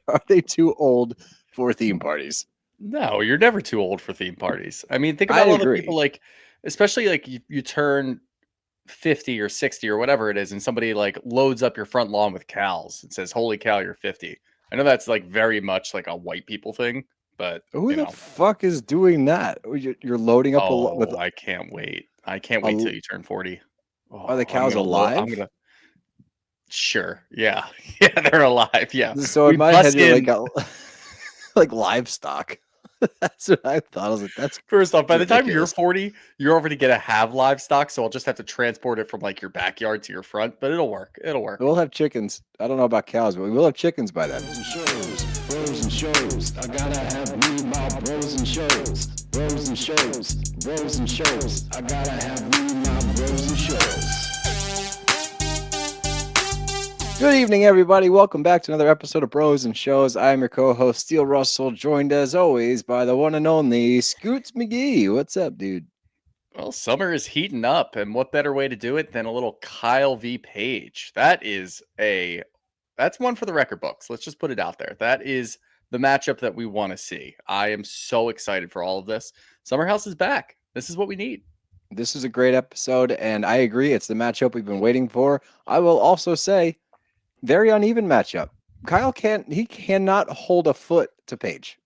Are they too old for theme parties? No, you're never too old for theme parties. I mean, think I about all the people agree. like, especially like you turn 50 or 60 or whatever it is, and somebody like loads up your front lawn with cows and says, "Holy cow, you're 50." I know that's like very much like a white people thing, but Who you the know, fuck is doing that? You're loading up with oh, I can't wait. I can't wait till you turn 40. are the Oh, cows I'm alive? gonna sure. Yeah. Yeah, they're alive. Yeah. So in We my head, bust you're like in. like livestock. That's what I thought. I was like, that's First off, by the time you're ridiculous. 40, you're already gonna have livestock, so I'll just have to transport it from like your backyard to your front, but it'll work. It'll work. We'll have chickens. I don't know about cows, but we will have chickens by then. Bros and shows. I gotta have me my bros and shows. Bros and shows. Bros and shows. I gotta have me my bros and shows. Good evening, everybody. Welcome back to another episode of Bros and Shows. I'm your co-host, Steele Russell, joined as always by the one and only Scoots McGee. What's up, dude? Well, summer is heating up, and what better way to do it than a little Kyle v. Paige? That's one for the record books. Let's just put it out there. That is the matchup that we want to see. I am so excited for all of this. Summer House is back. This is what we need. This is a great episode, and I agree. It's the matchup we've been waiting for. I will also say, very uneven matchup. Kyle cannot hold a foot to Paige.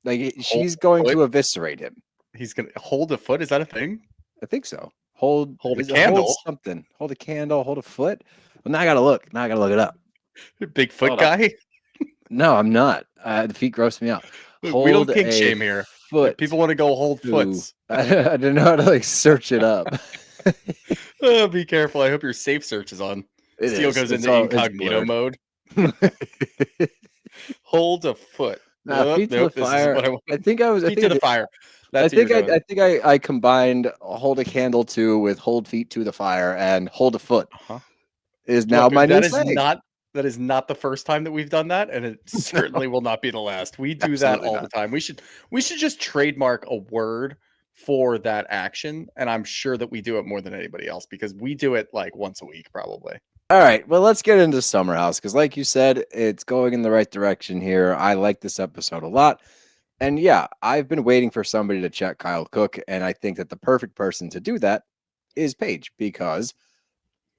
Like she's going to eviscerate him. He's gonna hold a foot. Is that a thing? I think so. Hold a hold candle. something. Hold a candle. Hold a foot. Well, now I gotta look. Now I gotta look it up. Big foot guy. No, I'm not. The feet gross me out. We don't kink shame here. Foot. If people want to go hold foots. I don't know how to like search it up. Oh, be careful. I hope your safe search is on. Steel goes into incognito mode. Hold a foot. Feet to the fire. I think I was feet to the fire. I think I combined hold a candle to with hold feet to the fire, and hold a foot is now my new thing. That is not the first time that we've done that, and it certainly will not be the last. We do that all the time. We should just trademark a word for that action, and I'm sure that we do it more than anybody else because we do it like once a week probably. All right, well, let's get into Summer House because, like you said, it's going in the right direction here. I like this episode a lot. And yeah, I've been waiting for somebody to check Kyle Cook, and I think that the perfect person to do that is Paige because,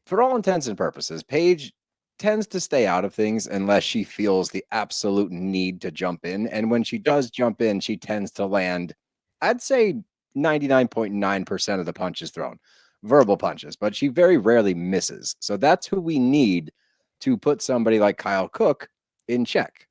for all intents and purposes, Paige tends to stay out of things unless she feels the absolute need to jump in. And when she does jump in, she tends to land, I'd say 99.9% of the punches thrown. Verbal punches, but she very rarely misses. So that's who we need to put somebody like Kyle Cook in check.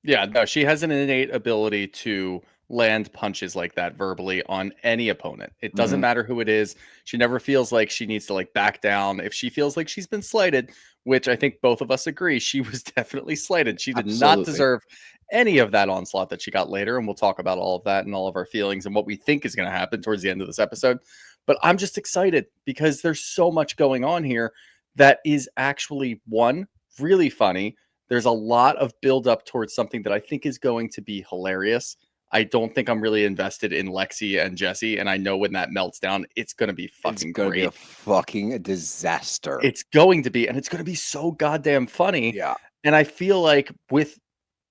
Yeah, no, she has an innate ability to land punches like that verbally on any opponent. It doesn't matter who it is. She never feels like she needs to like back down. If she feels like she's been slighted, which I think both of us agree, she was definitely slighted. She did not deserve any of that onslaught that she got later. And we'll talk about all of that and all of our feelings and what we think is going to happen towards the end of this episode. But I'm just excited because there's so much going on here that is actually, one, really funny. There's a lot of build up towards something that I think is going to be hilarious. I don't think I'm really invested in Lexi and Jesse, and I know when that melts down, it's going to be fucking great. It's going to be a fucking disaster. It's going to be, and it's going to be so goddamn funny. Yeah. And I feel like with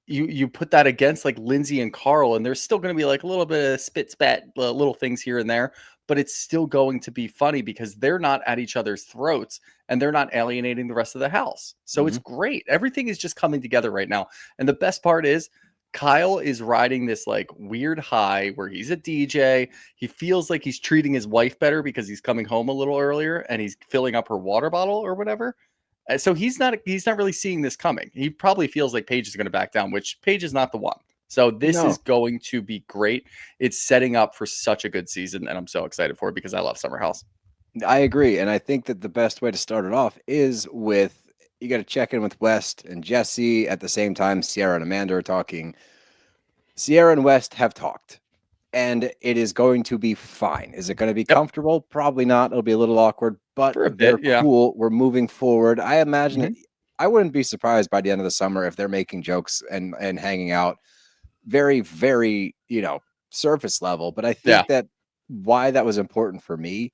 you put that against like Lindsay and Carl, and there's still going to be like a little bit of spit spat, little things here and there, but it's still going to be funny because they're not at each other's throats and they're not alienating the rest of the house. So it's great. Everything is just coming together right now. And the best part is Kyle is riding this like weird high where he's a DJ. He feels like he's treating his wife better because he's coming home a little earlier and he's filling up her water bottle or whatever. So he's not really seeing this coming. He probably feels like Paige is going to back down, which Paige is not the one. So this is going to be great. It's setting up for such a good season, and I'm so excited for it because I love Summer House. I agree, and I think that the best way to start it off is with you got to check in with West and Jesse at the same time. Sierra and Amanda are talking. Sierra and West have talked, and it is going to be fine. Is it going to be comfortable? Probably not. It'll be a little awkward, but they're cool. We're moving forward. I imagine I wouldn't be surprised by the end of the summer if they're making jokes and hanging out. Very, very, surface level. But I think that why that was important for me,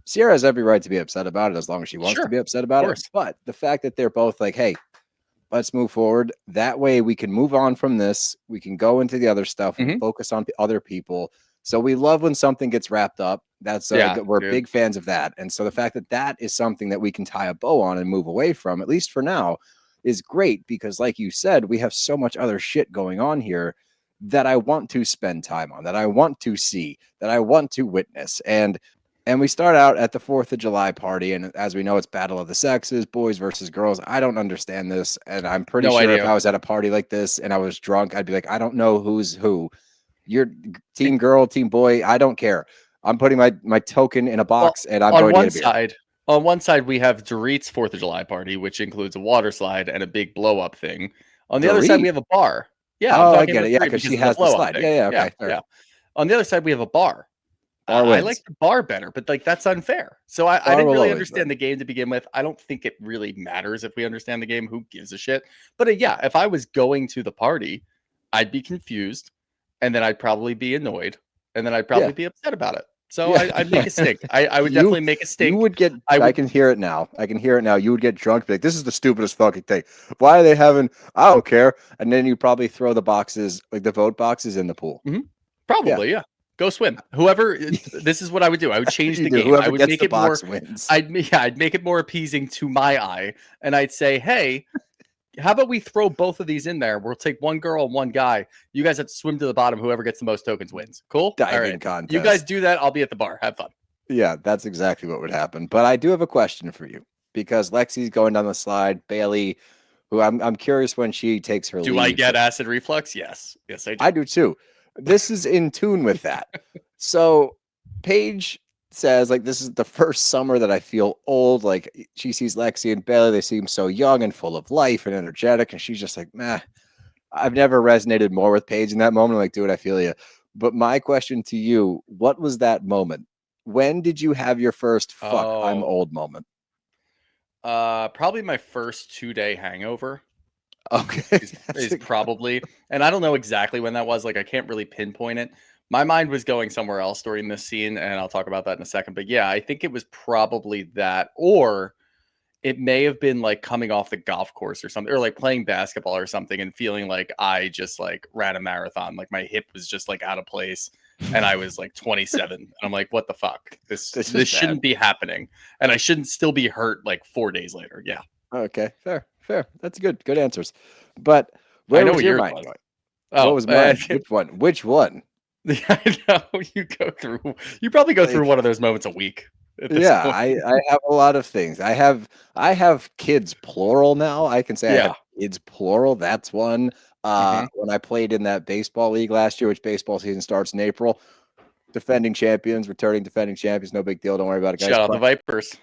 Sierra has every right to be upset about it as long as she wants to be upset about it. But the fact that they're both like, hey, let's move forward. That way we can move on from this. We can go into the other stuff and focus on other people. So we love when something gets wrapped up. That's we're big fans of that. And so the fact that that is something that we can tie a bow on and move away from, at least for now, is great, because like you said, we have so much other shit going on here that I want to spend time on, that I want to see, that I want to witness. And we start out at the 4th of July party. And as we know, it's battle of the sexes, boys versus girls. I don't understand this. And I'm pretty sure if I was at a party like this and I was drunk, I'd be like, I don't know who's who. You're team girl, team boy. I don't care. I'm putting my token in a box and I'm going to get a beer. On one side, we have Dorit's 4th of July party, which includes a water slide and a big blow up thing. On the other side, we have a bar. Yeah. Oh, I get it. Yeah, because she has the slide. Yeah. Okay. Yeah. On the other side, we have a bar. I like the bar better, but like that's unfair. So I didn't really understand the game to begin with. I don't think it really matters if we understand the game. Who gives a shit? But yeah, if I was going to the party, I'd be confused, and then I'd probably be annoyed, and then I'd probably be upset about it. So I'd make a stink. I would definitely make a stink. You would get. I can hear it now. You would get drunk. Be like, this is the stupidest fucking thing. Why are they having? I don't care. And then you probably throw the boxes, like the vote boxes, in the pool. Probably, yeah. Go swim. Whoever. This is what I would do. I would change the game. I would make it more. Wins. I'd make it more appeasing to my eye, and I'd say, hey, how about we throw both of these in there? We'll take one girl and one guy. You guys have to swim to the bottom. Whoever gets the most tokens wins. Cool. Diving contest. You guys do that. I'll be at the bar. Have fun. Yeah, that's exactly what would happen. But I do have a question for you, because Lexi's going down the slide. Bailee, who I'm curious when she takes her lead. Do I get acid reflux? Yes. Yes, I do. I do too. This is in tune with that. So Paige says, like, this is the first summer that I feel old. Like, she sees Lexi and Bailee, they seem so young and full of life and energetic, and she's just like, meh. I've never resonated more with Paige in that moment. I'm like, dude, I feel you. But my question to you, what was that moment? When did you have your first I'm old moment? Probably my first 2-day hangover. Okay. is probably, and I don't know exactly when that was. Like, I can't really pinpoint it. My mind was going somewhere else during this scene, and I'll talk about that in a second. But yeah, I think it was probably that, or it may have been like coming off the golf course or something, or like playing basketball or something and feeling like I just like ran a marathon. Like my hip was just like out of place, and I was like 27. And I'm like, what the fuck? This shouldn't be happening, and I shouldn't still be hurt like 4 days later. Yeah. Okay. Fair. That's good answers. But where was your mind going? What was mine? Which one? I know you probably go through one of those moments a week. Yeah, I have a lot of things. I have kids plural now. I can say I have kids plural. That's one. When I played in that baseball league last year, which baseball season starts in April, returning champions, no big deal. Don't worry about it, guys. Shout out the Vipers.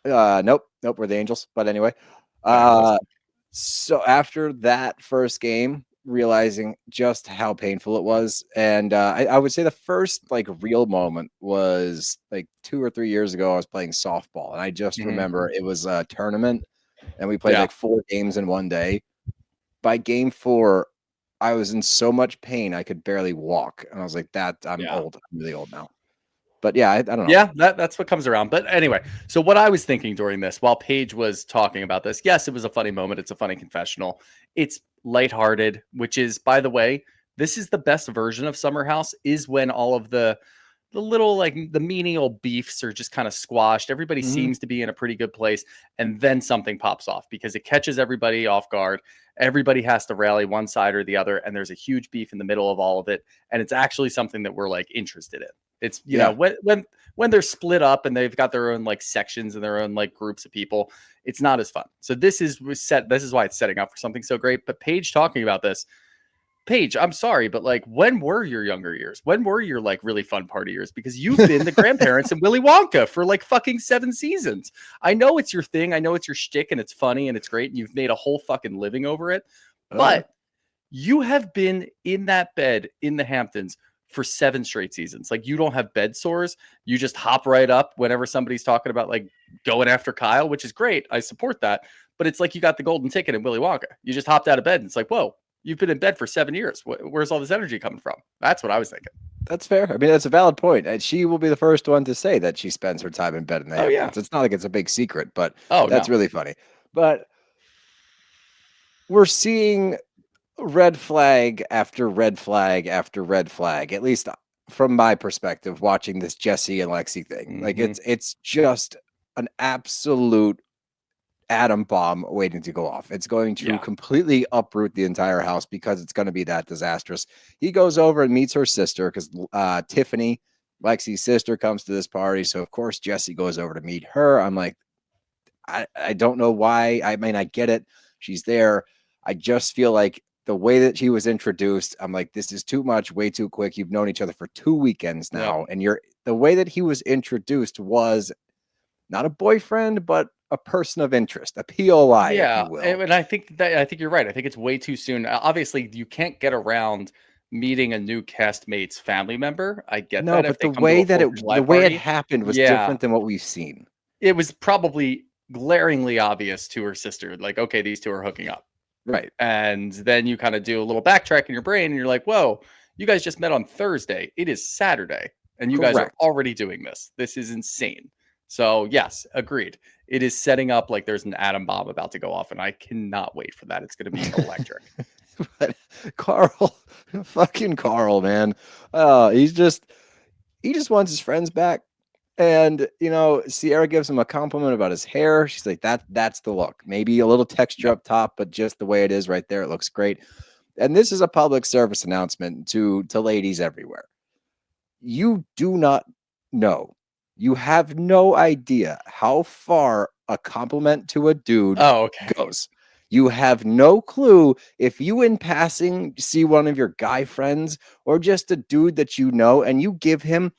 Nope, we're the Angels. But anyway, so after that first game, realizing just how painful it was, and I would say the first like real moment was like 2 or 3 years ago. I was playing softball, and I just remember it was a tournament, and we played like 4 games in one day. By game 4, I was in so much pain I could barely walk, and I was like, I'm old. I'm really old now. But yeah, I don't know. Yeah, that's what comes around. But anyway, so what I was thinking during this, while Paige was talking about this, yes, it was a funny moment. It's a funny confessional. It's lighthearted, which is, by the way, this is the best version of Summer House, is when all of the little, like, the menial beefs are just kind of squashed. Everybody seems to be in a pretty good place. And then something pops off because it catches everybody off guard. Everybody has to rally one side or the other. And there's a huge beef in the middle of all of it. And it's actually something that we're like interested in. It's, you know, when they're split up and they've got their own like sections and their own like groups of people, it's not as fun. So this is why it's setting up for something so great. But Paige talking about this, Paige, I'm sorry, but like, when were your younger years? When were your like really fun party years? Because you've been the grandparents in Willy Wonka for like fucking 7 seasons. I know it's your thing. I know it's your shtick and it's funny and it's great. And you've made a whole fucking living over it. But you have been in that bed in the Hamptons for 7 straight seasons. Like, you don't have bed sores. You just hop right up whenever somebody's talking about like going after Kyle, which is great. I support that. But it's like you got the golden ticket in Willy Wonka. You just hopped out of bed and it's like, whoa, you've been in bed for 7 years. Where's all this energy coming from? That's what I was thinking. That's fair. I mean, that's a valid point. And she will be the first one to say that she spends her time in bed in the Hamptons. It's not like it's a big secret, but that's really funny. But we're seeing red flag after red flag after red flag, at least from my perspective, watching this Jesse and Lexi thing. Like Mhm. it's just an absolute atom bomb waiting to go off. It's going to Yeah. completely uproot the entire house because it's going to be that disastrous. He goes over and meets her sister because Tiffany, Lexi's sister, comes to this party. So of course Jesse goes over to meet her. I'm like, I don't know why. I mean, I get it. She's there. I just feel like the way that she was introduced, I'm like, this is too much, way too quick. You've known each other for 2 weekends now, Yep. and the way that he was introduced was not a boyfriend, but a person of interest, a POI, if Yeah, you will. and I think you're right. I think it's way too soon. Obviously, you can't get around meeting a new castmate's family member. I get No, that if but they come to a 4th of July the way it party. happened was Yeah, different than what we've seen. it was probably glaringly obvious to her sister, like, okay, these two are hooking up. Right. And then you kind of do a little backtrack in your brain and you're like, whoa, you guys just met on Thursday. It is Saturday. And you guys are Correct. already doing this. This is insane. So, yes, agreed. It is setting up like there's an atom bomb about to go off. And I cannot wait for that. It's going to be electric. But Carl, fucking Carl, man. He just wants his friends back. And Sierra gives him a compliment about his hair. She's like, that's the look. Maybe a little texture Yep. up top, but just the way it is right there, it looks great. And this is a public service announcement to ladies everywhere. You do not know. You have no idea how far a compliment to a dude Oh, okay. goes. You have no clue if you in passing see one of your guy friends or just a dude that you know and you give him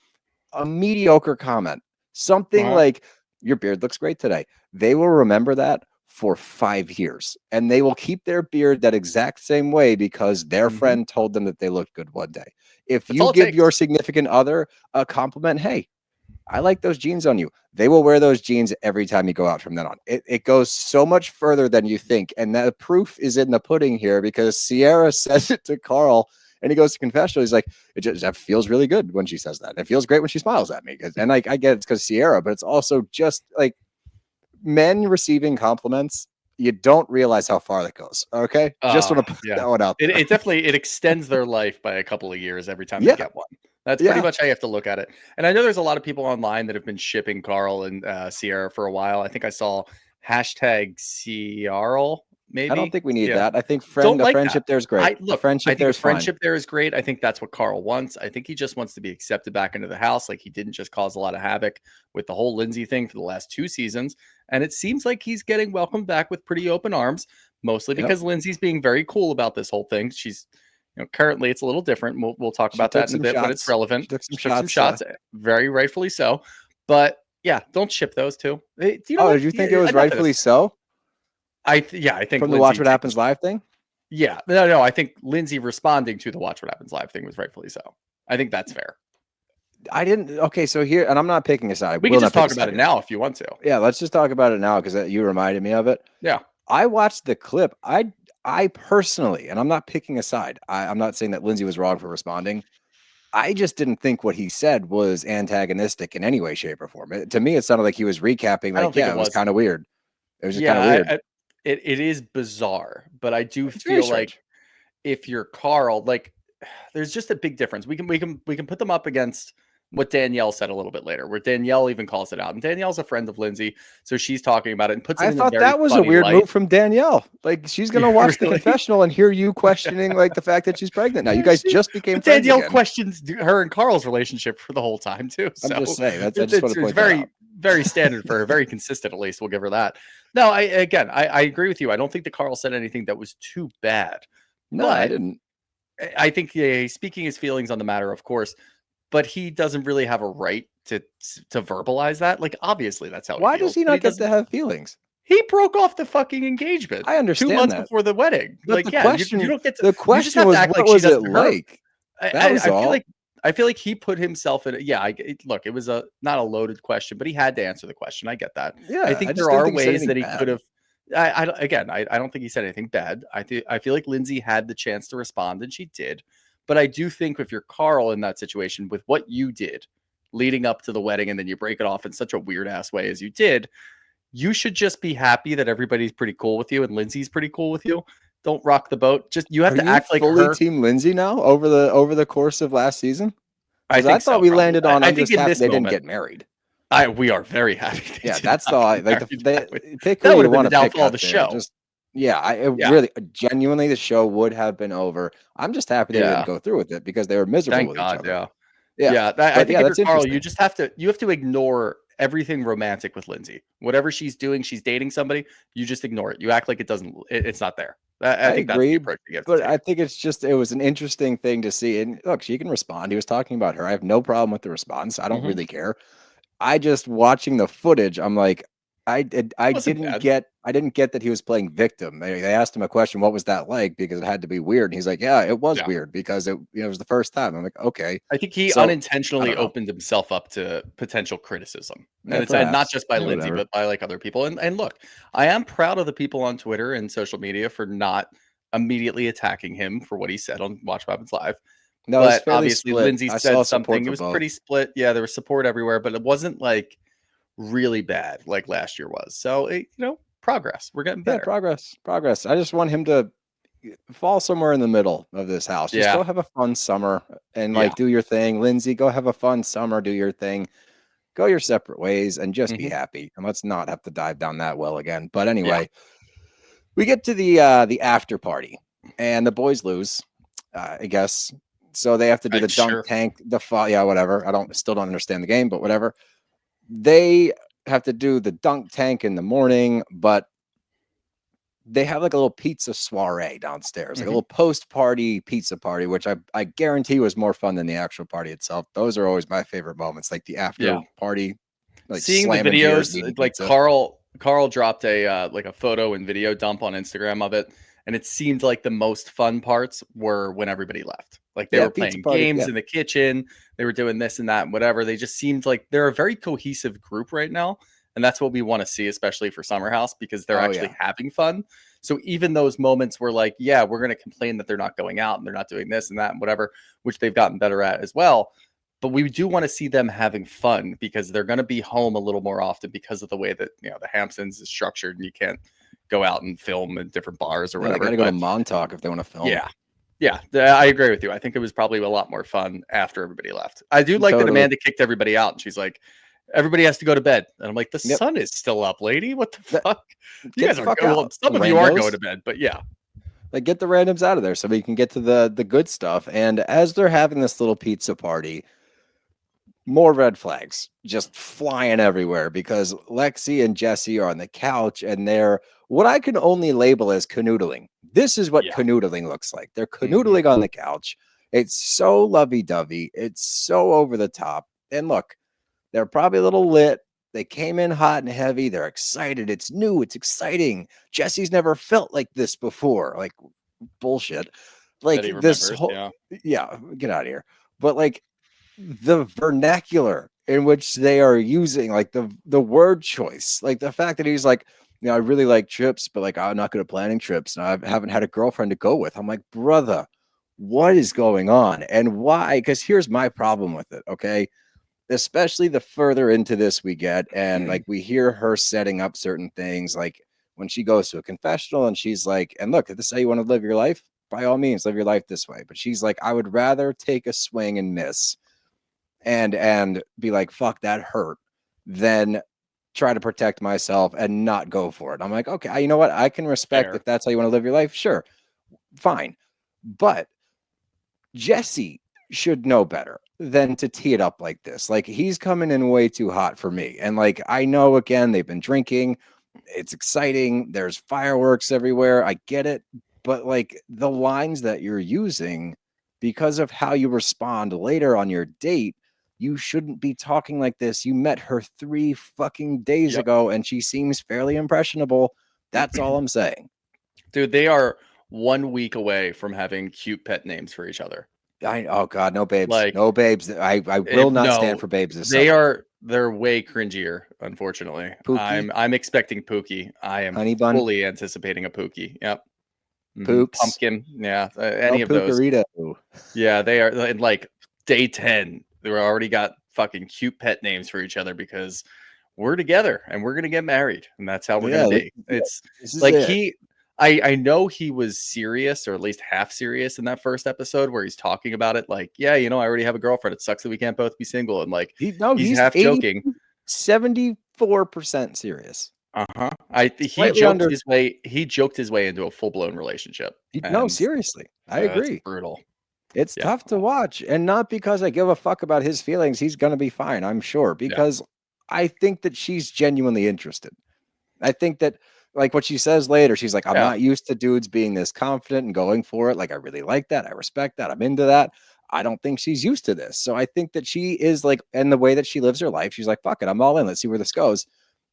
a mediocre comment, something Uh-huh. like, your beard looks great today. They will remember that for 5 years and they will keep their beard that exact same way because their Mhm. friend told them that they looked good one day. If That's you all it give your takes. significant other a compliment, hey, I like those jeans on you. They will wear those jeans every time you go out from then on. It goes so much further than you think. And the proof is in the pudding here because Sierra says it to Carl and he goes to confessional. He's like, that feels really good when she says that. It feels great when she smiles at me. And like, I get it's because Sierra, but it's also just like men receiving compliments. You don't realize how far that goes. Okay. Just want to put Yeah. that one out there. It definitely it extends their life by a couple of years every time they Yeah. get one. That's pretty Yeah. much how you have to look at it. And I know there's a lot of people online that have been shipping Carl and Sierra for a while. I think I saw hashtag Ciarl, I don't maybe. think we need Yeah. that. I think Don't a like that. friendship there is great. A I friendship think there a is fine. friendship there is great. I think that's what Carl wants. I think he just wants to be accepted back into the house. Like he didn't just cause a lot of havoc with the whole Lindsay thing for the last 2 seasons. And it seems like he's getting welcomed back with pretty open arms, mostly Yep. because Lindsay's being very cool about this whole thing. She's, currently it's a little different. We'll talk She about took that in a some bit when it's shots. relevant. She took some She took some shots. shots, very rightfully so. But yeah, don't ship those two. Do you know Oh, what? did you think it Yeah, was enough of rightfully this. so I think from the Watch Lindsay What taking Happens Live thing? yeah, no, I think Lindsay responding to the Watch What Happens Live thing was rightfully so. I think that's fair. I didn't. Okay, so here, and I'm not picking a side. We Will can not just pick talk a about side it here. now if you want to. Yeah, let's just talk about it now because you reminded me of it. Yeah. I watched the clip. I personally, and I'm not picking a side. I'm not saying that Lindsay was wrong for responding. I just didn't think what he said was antagonistic in any way, shape, or form. To me, it sounded like he was recapping. I don't Like, think yeah, it it was was. kind of weird. It was just kind Yeah, of weird. it is bizarre, but I do It's very feel like strange. if you're Carl, like there's just a big difference. We can put them up against what Daneille said a little bit later, where Daneille even calls it out. And Danielle's a friend of Lindsay, so she's talking about it and puts it I in a thought very that was a funny weird light. move from Daneille. Like she's gonna Yeah, watch the really? confessional and hear you questioning like the fact that she's pregnant. Now you Yeah, guys just became but friends Danielle again. questions her and Carl's relationship for the whole time too. I'm So just saying. I just want to it's point that out. very standard for her, very consistent. At least we'll give her that. No, I agree with you. I don't think that Carl said anything that was too bad, No, I but didn't. I think he's speaking his feelings on the matter, of course, but he doesn't really have a right to verbalize that. Like obviously that's how he Why does feels, he but he not get doesn't. to have feelings? He broke off the fucking engagement I 2 understand months that. before the wedding. But Like, yeah, you don't get to. the You just question have to was, act like what she was it doesn't hurt. like? That was I feel all. like he put himself in. Yeah, look, it was not a loaded question, but he had to answer the question. I get that. I Yeah, I think just there didn't are think he said ways anything that he could bad. have. I don't think he said anything bad. I feel like Lindsay had the chance to respond, and she did. But I do think if you're Carl in that situation with what you did leading up to the wedding, and then you break it off in such a weird ass way as you did, you should just be happy that everybody's pretty cool with you and Lindsay's pretty cool with you. don't rock the boat. Just you have Are to you act like fully her. Team Lindsay now over the course of last season? I Because I think thought so. we Probably. landed on. I I'm think just in happy this they didn't moment, get married. we are very happy. They Yeah, did that's the not get like married they that way. pick That who would you have been want the to pick downfall of out the there. show. Just yeah, it Yeah. really genuinely the show would have been over. I'm just happy they didn't Yeah. go through with it because they were miserable Thank with each God. other. Yeah. Yeah, Yeah. I but think yeah, if you're that's Carl, you interesting. just have to ignore everything romantic with Lindsay. Whatever she's doing, she's dating somebody. You just ignore it. You act like it's not there. I I think that's the agree, approach you have to but I take. think it was an interesting thing to see. And look, she can respond. He was talking about her. I have no problem with the response. I don't Mhm. really care. I just watching the footage, I'm like, I Wasn't didn't bad. get that he was playing victim. They asked him a question, what was that like? Because it had to be weird. And he's like, yeah, it was Yeah. weird because it was the first time. I'm like, okay. I think he So I unintentionally don't know. opened himself up to potential criticism. Yeah, And it's and not perhaps. just by Yeah, Lindsay, whatever. but by like other people. And look, I am proud of the people on Twitter and social media for not immediately attacking him for what he said on Watch What Happens Live. No, it was But fairly obviously split. Lindsay I saw said support something. It for was both. pretty split. Yeah, there was support everywhere, but it wasn't like really bad like last year was. So progress. We're getting Yeah, better. progress. I just want him to fall somewhere in the middle of this house. Just Yeah. go have a fun summer and Yeah. like do your thing. Lindsay, go have a fun summer, do your thing. Go your separate ways and just be Mhm. happy. And let's not have to dive down that well again. But Yeah. anyway, we get to the after party and the boys lose, I guess. So they have to do the dunk Sure. tank, yeah, whatever. I still don't understand the game, but whatever. They have to do the dunk tank in the morning, but they have like a little pizza soiree downstairs, like a Mhm. little post-party pizza party, which I guarantee was more fun than the actual party itself. Those are always my favorite moments, like the after Yeah. party, like Seeing the slamming beers videos, and eating like pizza. Carl dropped a like a photo and video dump on Instagram of it, and it seemed like the most fun parts were when everybody left. Like they Yeah, were pizza playing party. games Yeah, in the kitchen, they were doing this and that and whatever. They just seemed like they're a very cohesive group right now, and that's what we want to see, especially for Summer House, because they're oh actually yeah, having fun. So even those moments where like, yeah, we're going to complain that they're not going out and they're not doing this and that and whatever, which they've gotten better at as well. But we do want to see them having fun because they're going to be home a little more often because of the way that the Hamptons is structured, and you can't go out and film in different bars or yeah. They whatever. got to go to But Montauk if they want to film. yeah, I agree with you. I think it was probably a lot more fun after everybody left. I do like that Totally. Amanda kicked everybody out, and she's like, everybody has to go to bed, and I'm like, the Yep. sun is still up, lady. What the That- fuck? You Get guys the are fuck well, out, some of you are randos. going to bed, but yeah. Like get the randoms out of there so we can get to the good stuff. And as they're having this little pizza party, more red flags just flying everywhere because Lexi and Jesse are on the couch and they're what I can only label as canoodling. This is what Yeah. canoodling looks like. They're canoodling on the couch. It's so lovey-dovey. It's so over the top. And look, they're probably a little lit. They came in hot and heavy. They're excited. It's new. It's exciting. Jesse's never felt like this before. Like bullshit. Like That he this remembers. whole, Yeah. yeah, get out of here. But like the vernacular in which they are using, like the word choice, like the fact that he's like, I really like trips, but like I'm not good at planning trips, and I haven't had a girlfriend to go with. I'm like, brother, what is going on and why? Because here's my problem with it. Okay, especially the further into this we get, and like we hear her setting up certain things, like when she goes to a confessional and she's like, and look, if this is how you want to live your life, by all means, live your life this way. But she's like, I would rather take a swing and miss and be like, fuck, that hurt, then try to protect myself and not go for it. I'm like, okay, you know what? I can respect Fair. if that's how you want to live your life. Sure, fine. But Jesse should know better than to tee it up like this. Like he's coming in way too hot for me. And like I know again, they've been drinking. It's exciting. There's fireworks everywhere. I get it. But like the lines that you're using, because of how you respond later on your date, you shouldn't be talking like this. You met her 3 fucking days Yep. ago and she seems fairly impressionable. That's all I'm saying. Dude, they are 1 week away from having cute pet names for each other. Oh God, no babes. Like, no babes. I will not stand for babes this summer. They're way cringier, unfortunately. Pookie? I'm expecting Pookie. I am Honey bun? fully anticipating a Pookie. Yep. Pooks? Pumpkin. Yeah. Any of those. Pookarito. Yeah, they are in like day 10. They already got fucking cute pet names for each other because we're together and we're gonna get married, and that's how we're Yeah, gonna be. It's this is like it. I know he was serious, or at least half serious in that first episode where he's talking about it. Like, yeah, I already have a girlfriend. It sucks that we can't both be single. And like, he's he's half 80, joking. 74% serious. Uh-huh. He Slightly joked under. his way. He joked his way into a full-blown relationship. No, And seriously, I it's agree. brutal. It's Yeah. tough to watch, and not because I give a fuck about his feelings. He's gonna be fine, I'm sure, because I think that she's genuinely interested. I think that, like what she says later, she's like, I'm Yeah. not used to dudes being this confident and going for it. Like, I really like that. I respect that. I'm into that. I don't think she's used to this. So I think that she is like, and the way that she lives her life, she's like, fuck it, I'm all in. Let's see where this goes.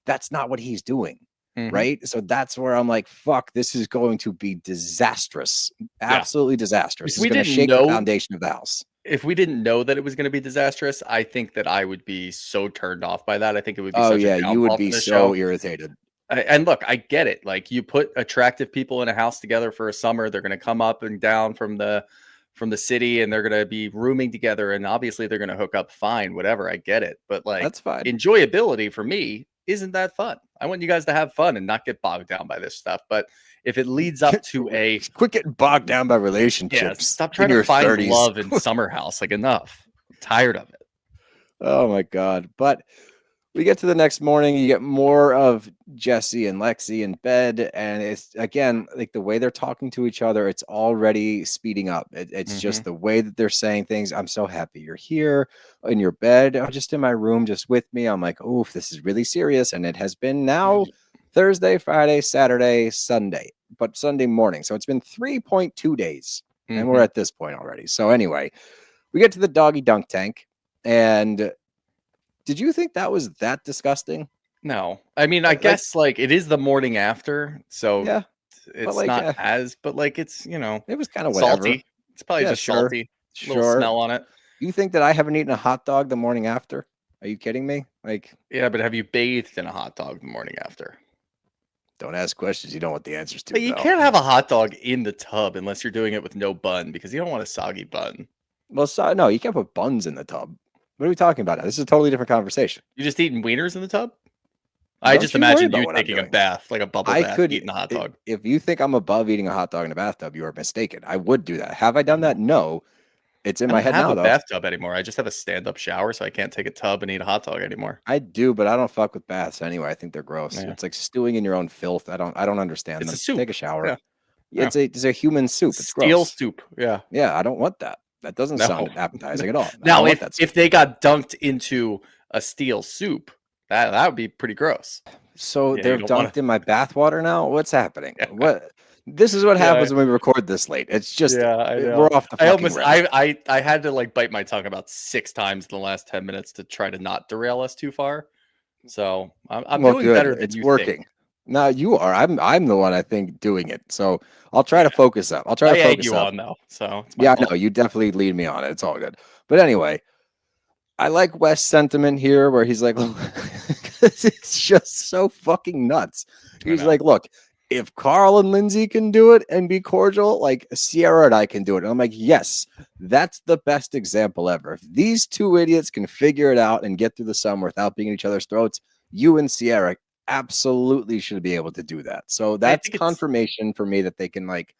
That's not what he's doing. Mhm. Right. So that's where I'm like, fuck, this is going to be disastrous. Absolutely disastrous. It's going to shake the foundation of the house. If we didn't know that it was going to be disastrous, I think that I would be so turned off by that. I think it would be such a you would downfall be for the so show. irritated. And look, I get it. Like, you put attractive people in a house together for a summer, they're going to come up and down from the city, and they're going to be rooming together, and obviously they're going to hook up. Fine, whatever. I get it. But like, That's fine. Enjoyability for me isn't that fun. I want you guys to have fun and not get bogged down by this stuff. But if it leads up to a quit getting bogged down by relationships, stop trying to find 30s. Love in Summer House. Like, enough. I'm tired of it. Oh my God. But we get to the next morning, you get more of Jesse and Lexi in bed, and it's again like the way they're talking to each other, it's already speeding up. It's just the way that they're saying things. I'm so happy you're here in your bed, or just in my room, just with me. I'm like, oof, this is really serious. And it has been now Thursday, Friday, Saturday, Sunday, but Sunday morning. So it's been 3.2 days, and we're at this point already. So anyway, we get to the doggy dunk tank, and did you think that was that disgusting? No. I mean, I guess like it is the morning after, so yeah, it's like, not as, but like it's, it was kind of salty. It's probably just salty. Little smell on it. You think that I haven't eaten a hot dog the morning after? Are you kidding me? Like, yeah, but have you bathed in a hot dog the morning after? Don't ask questions you don't want the answers to. But you can't have a hot dog in the tub unless you're doing it with no bun, because you don't want a soggy bun. Well, no, you can't put buns in the tub. What are we talking about now? This is a totally different conversation. You just eating wieners in the tub? I just imagine you taking a bath, like a bubble bath, eating a hot dog. If you think I'm above eating a hot dog in a bathtub, you are mistaken. I would do that. Have I done that? No. It's in my head now, though. I don't have a bathtub anymore. I just have a stand-up shower, so I can't take a tub and eat a hot dog anymore. I do, but I don't fuck with baths anyway. I think they're gross. Yeah. It's like stewing in your own filth. I don't understand them. A soup. Take a shower. Yeah. It's a human soup. It's Steel gross. soup. Yeah. Yeah, I don't want that. That doesn't sound appetizing at all. Now, if they got dunked into a steel soup, that would be pretty gross. So they're dunked in my bathwater now? What's happening? Yeah. What? This is what happens when we record this late. It's just we're off the fucking rails. I had to like bite my tongue about 6 times in the last 10 minutes to try to not derail us too far. So I'm doing better than you working. think. No, you are. I'm the one I think doing it. So I'll try to focus up. I'll try to focus you up. on though. So yeah, no, you definitely lead me on it. It's all good. But anyway, I like West's sentiment here where he's like, it's just so fucking nuts. He's like, look, if Carl and Lindsay can do it and be cordial, like Sierra and I can do it. And I'm like, yes, that's the best example ever. If these two idiots can figure it out and get through the summer without being in each other's throats, you and Sierra absolutely should be able to do that. So that's confirmation for me that they can like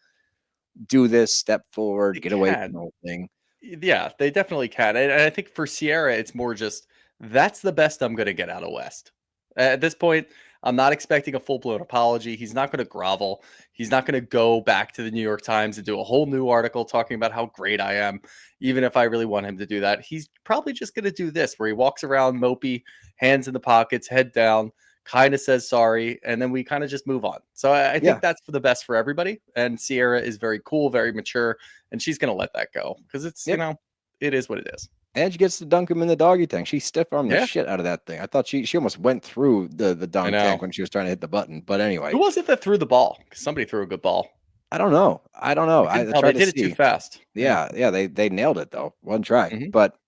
do this, step forward, get away from the whole thing. Yeah, they definitely can. And I think for Sierra, it's more just that's the best I'm going to get out of West. At this point, I'm not expecting a full-blown apology. He's not going to grovel. He's not going to go back to the New York Times and do a whole new article talking about how great I am, even if I really want him to do that. He's probably just going to do this, where he walks around mopey, hands in the pockets, head down, kind of says sorry, and then we kind of just move on. So I think that's for the best for everybody. And Sierra is very cool, very mature, and she's going to let that go because it's, it is what it is. And she gets to dunk him in the doggy tank. She stiff-armed the shit out of that thing. I thought she almost went through the dunk tank when she was trying to hit the button. But anyway. Who was it that threw the ball? Somebody threw a good ball. I don't know. I they did it too fast. Yeah, they nailed it, though. One try. But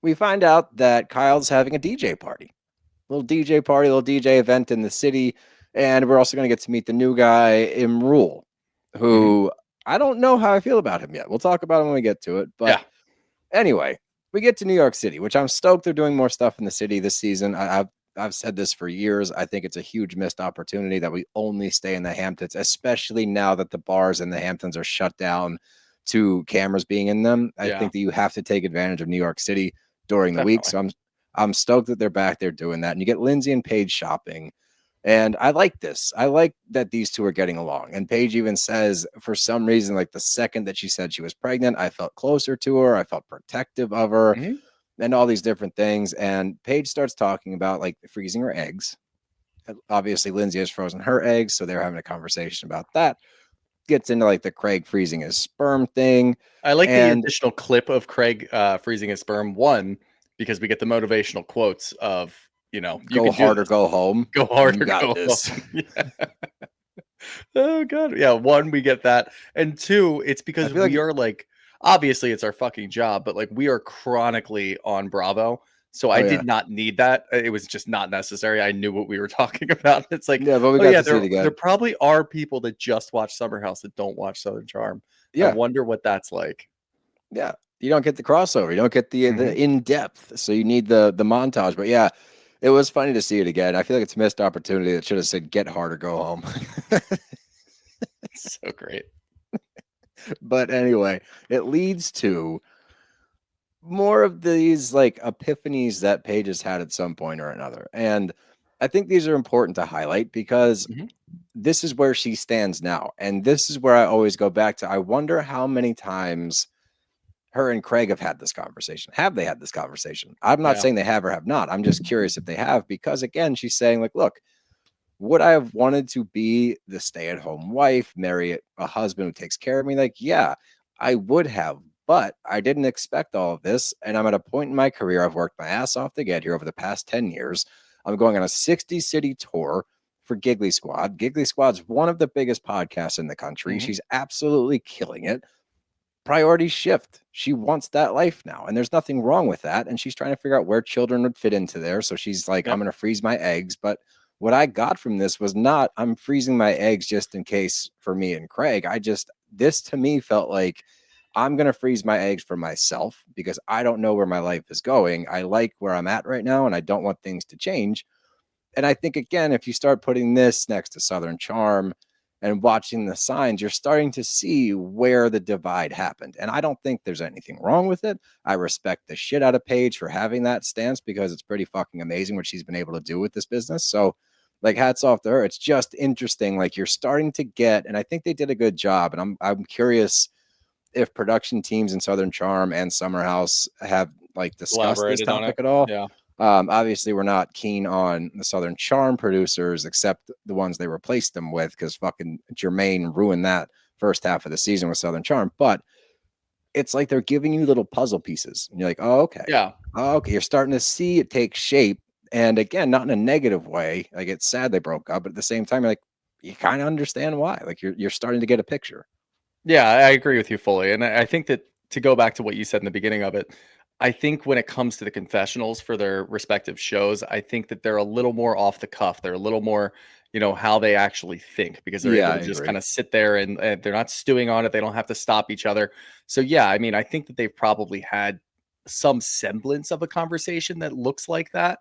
we find out that Kyle's having a DJ party. Little DJ event in the city. And we're also going to get to meet the new guy, Imrul, who I don't know how I feel about him yet. We'll talk about him when we get to it. But anyway. We get to New York City, which I'm stoked they're doing more stuff in the city this season. I've said this for years. I think it's a huge missed opportunity that we only stay in the Hamptons, especially now that the bars in the Hamptons are shut down to cameras being in them. I Yeah. think that you have to take advantage of New York City during the week. Definitely. So I'm stoked that they're back there doing that. And you get Lindsay and Paige shopping. And I like this. I like that these two are getting along. And Paige even says, for some reason, like the second that she said she was pregnant, I felt closer to her. I felt protective of her Mhm. and all these different things. And Paige starts talking about like freezing her eggs. Obviously, Lindsay has frozen her eggs. So they're having a conversation about that. Gets into like the Craig freezing his sperm thing. I like the And additional clip of Craig freezing his sperm. One, because we get the motivational quotes of, you go can do hard or this. go home. Go hard You or got go this. home. Yeah. Oh god. Yeah, one, we get that. And two, it's I because feel like we are like, obviously it's our fucking job, but like we are chronically on Bravo. So I oh yeah. did not need that. It was just not necessary. I knew what we were talking about. It's like, Yeah, but we oh got yeah, to see it there again. probably are people that just watch Summer House that don't watch Southern Charm. I Yeah. wonder what that's like. Yeah. You don't get the crossover. You don't get the Mhm. in depth. So you need the montage. But yeah, it was funny to see it again. I feel like it's a missed opportunity that should have said get hard or go home. So great. But anyway, it leads to more of these like epiphanies that Paige has had at some point or another. And I think these are important to highlight because Mhm. this is where she stands now. And this is where I always go back to. I wonder how many times her and Craig have had this conversation. Have they had this conversation? I'm not Yeah. saying they have or have not. I'm just curious if they have, because again, she's saying, like, look, would I have wanted to be the stay-at-home wife, marry a husband who takes care of me? Like, yeah, I would have, but I didn't expect all of this. And I'm at a point in my career, I've worked my ass off to get here over the past 10 years. I'm going on a 60-city tour for Giggly Squad. Giggly Squad's one of the biggest podcasts in the country. Mhm. She's absolutely killing it. Priorities shift. She wants that life now, and there's nothing wrong with that. And she's trying to figure out where children would fit into there. So she's like, I'm Yep. going to freeze my eggs. But what I got from this was not, I'm freezing my eggs just in case for me and Craig. This to me felt like I'm going to freeze my eggs for myself because I don't know where my life is going. I like where I'm at right now, and I don't want things to change. And I think, again, if you start putting this next to Southern Charm and watching the signs, you're starting to see where the divide happened. And I don't think there's anything wrong with it. I respect the shit out of Paige for having that stance because it's pretty fucking amazing what she's been able to do with this business. So, like, hats off to her. It's just interesting. Like, you're starting to get, and I think they did a good job. And I'm curious if production teams in Southern Charm and Summer House have like discussed this Elaborated on it. topic at all. Yeah. Obviously, we're not keen on the Southern Charm producers, except the ones they replaced them with, because fucking Jermaine ruined that first half of the season with Southern Charm. But it's like they're giving you little puzzle pieces, and you're like, oh, okay. Yeah. Oh, okay. You're starting to see it take shape. And again, not in a negative way. Like, it's sad they broke up, but at the same time, you're like, you kind of understand why. Like, you're starting to get a picture. Yeah, I agree with you fully. And I think that, to go back to what you said in the beginning of it, I think when it comes to the confessionals for their respective shows, I think that they're a little more off the cuff. They're a little more, how they actually think, because they're Yeah, able I to just agree. kind of sit there and they're not stewing on it. They don't have to stop each other. So, yeah, I mean, I think that they've probably had some semblance of a conversation that looks like that,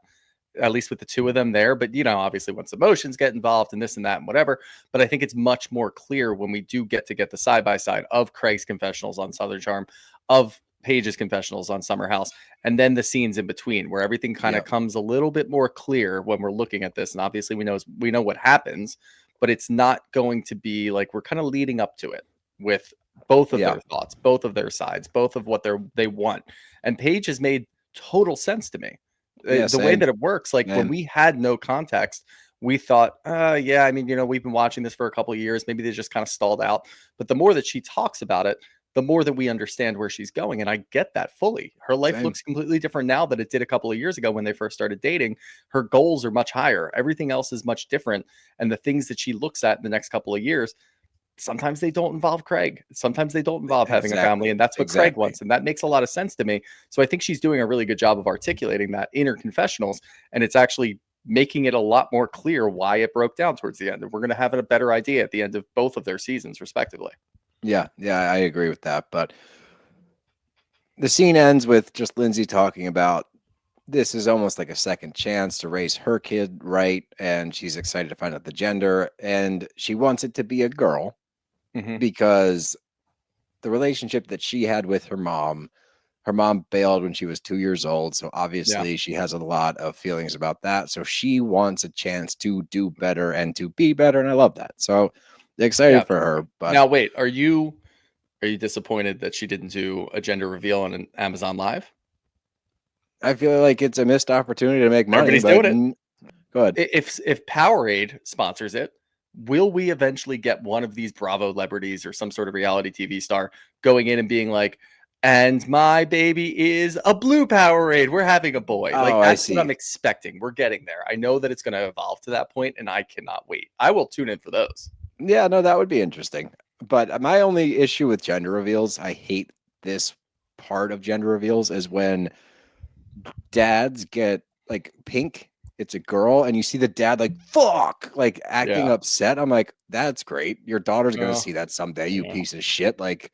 at least with the two of them there. But, obviously once emotions get involved and this and that and whatever. But I think it's much more clear when we do get the side by side of Craig's confessionals on Southern Charm, of Paige's confessionals on Summer House, and then the scenes in between where everything kind of Yep. comes a little bit more clear when we're looking at this. And obviously we know what happens, but it's not going to be like we're kind of leading up to it with both of Yeah. their thoughts, both of their sides, both of what they want. And Paige has made total sense to me. Yeah. The way Same. that it works, like when Same. we had no context, we thought, yeah, I mean, we've been watching this for a couple of years. Maybe they just kind of stalled out. But the more that she talks about it, the more that we understand where she's going. And I get that fully. Her life Same. looks completely different now than it did a couple of years ago when they first started dating. Her goals are much higher. Everything else is much different. And the things that she looks at in the next couple of years, sometimes they don't involve Craig. Sometimes they don't involve having a family. And that's what Craig Exactly. wants. And that makes a lot of sense to me. So I think she's doing a really good job of articulating that in her confessionals. And it's actually making it a lot more clear why it broke down towards the end. And we're going to have a better idea at the end of both of their seasons, respectively. Yeah, I agree with that. But the scene ends with just Lindsay talking about this is almost like a second chance to raise her kid right, and she's excited to find out the gender, and she wants it to be a girl Mhm. because the relationship that she had with her mom bailed when she was 2 years old, so Yeah. obviously she has a lot of feelings about that. So she wants a chance to do better and to be better, and I love that. So Yeah. excited for her, but Now wait, are you disappointed that she didn't do a gender reveal on an Amazon Live? I feel like it's a missed opportunity to make money. Everybody's But doing it. go ahead. If Powerade sponsors it, will we eventually get one of these Bravo celebrities or some sort of reality TV star going in and being like, and my baby is a blue Powerade. We're having a boy. Like Oh, I that's what see. I'm expecting. We're getting there. I know that it's going to evolve to that point, and I cannot wait. I will tune in for those. Yeah, no, that would be interesting. But my only issue with gender reveals, I hate this part of gender reveals, is when dads get like pink, it's a girl, and you see the dad like fuck, like acting Yeah. upset. I'm like, that's great. Your daughter's gonna Oh, see that someday, you yeah. piece of shit. Like,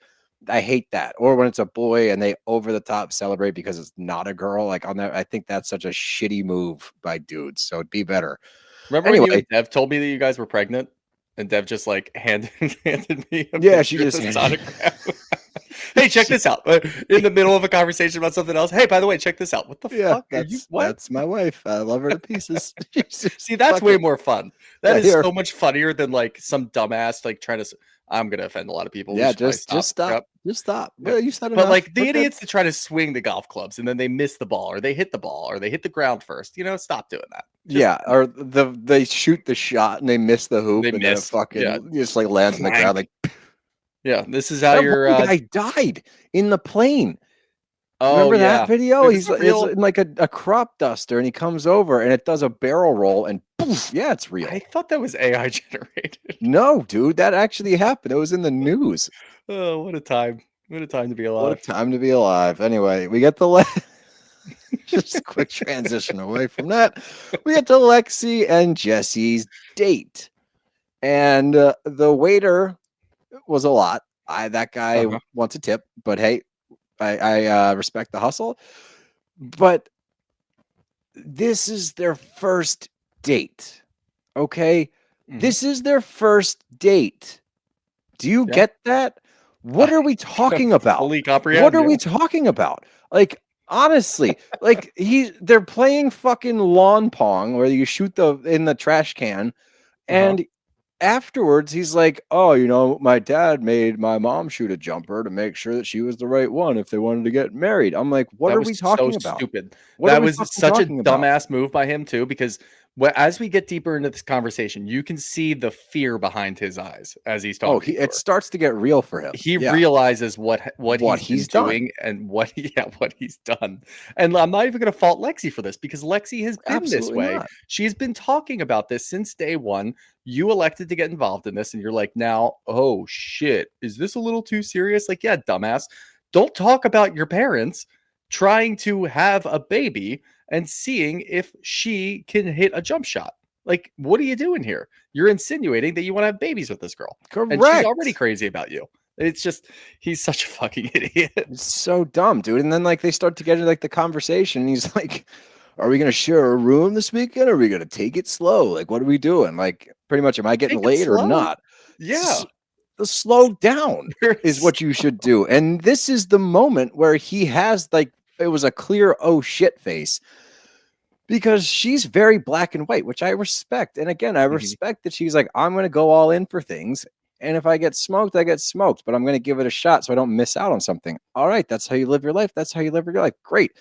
I hate that. Or when it's a boy and they over the top celebrate because it's not a girl. Like on that, I think that's such a shitty move by dudes. So it'd be better. Remember when you Anyway, and Dev told me that you guys were pregnant, and Dev just like handed me a yeah, she picture of just the sonogram? Hey, check this out. In the middle of a conversation about something else. Hey, by the way, check this out. What the yeah, fuck are you? What? that's my wife. I love her to pieces. She's just See, that's way fucking more fun. That yeah, is here. so much funnier than like some dumbass like trying to. I'm gonna offend a lot of people. We Yeah, should probably just stop. stop. Yep. Just stop. Yep. Well, you said But enough. like We're the good. idiots that try to swing the golf clubs and then they miss the ball or they hit the ball or they hit the ground first, stop doing that. Just Yeah, or they shoot the shot and they miss the they hoop and then it miss. Yeah. fucking just like lands on the ground. Clank. Like Yeah. This is how that you're. one guy died in the plane. Oh Remember that yeah. video? Wait, this is It's real. in like a crop duster and he comes over and it does a barrel roll and poof, yeah, it's I real. thought that was AI generated. No, dude, that actually happened. It was in the news. Oh, what a time. What a time to be What a alive. time to be alive. Anyway, we get the just a quick transition away from that. We get to Lexi and Jesse's date. And the waiter was a lot. That guy Uh-huh. wants a tip, but hey, I respect the hustle. But this is their first date. Okay? Mhm. This is their first date. Do you Yeah. get that? What are we talking about? Fully What comprehend. are Yeah. we talking about? Like honestly, like they're playing fucking lawn pong where you shoot in the trash can Uh-huh. and afterwards he's like, oh, my dad made my mom shoot a jumper to make sure that she was the right one if they wanted to get married. I'm like, what That are was we so talking about? stupid. What are That we was fucking such a talking about? dumbass move by him too, because as we get deeper into this conversation, you can see the fear behind his eyes as he's Oh, talking to it her. starts to get real for him. He Yeah, realizes what what he's been he's done. doing and what what he's done. And I'm not even going to fault Lexi for this because Lexi has been this Absolutely way. not. She's been talking about this since day one. You elected to get involved in this and you're like, now, oh shit, is this a little too serious? Like, yeah, dumbass. Don't talk about your parents trying to have a baby and seeing if she can hit a jump shot. Like, what are you doing here? You're insinuating that you want to have babies with this girl and she's already Correct. crazy about you. It's just he's such a fucking idiot. It's so dumb, dude. And then like they start to get into like the conversation. And he's like, are we gonna share a room this weekend? Or are we gonna take it slow? Like, what are we doing? Like, pretty much, am I getting Take it laid or slow. not? Yeah. The slow down You're is what you should do. And this is the moment where he has like it was a clear oh shit face because she's very black and white, which I respect. And again, I Mhm. respect that she's like, I'm gonna go all in for things. And if I get smoked, I get smoked, but I'm gonna give it a shot so I don't miss out on something. All right, that's how you live your life. That's how you live your life. Great.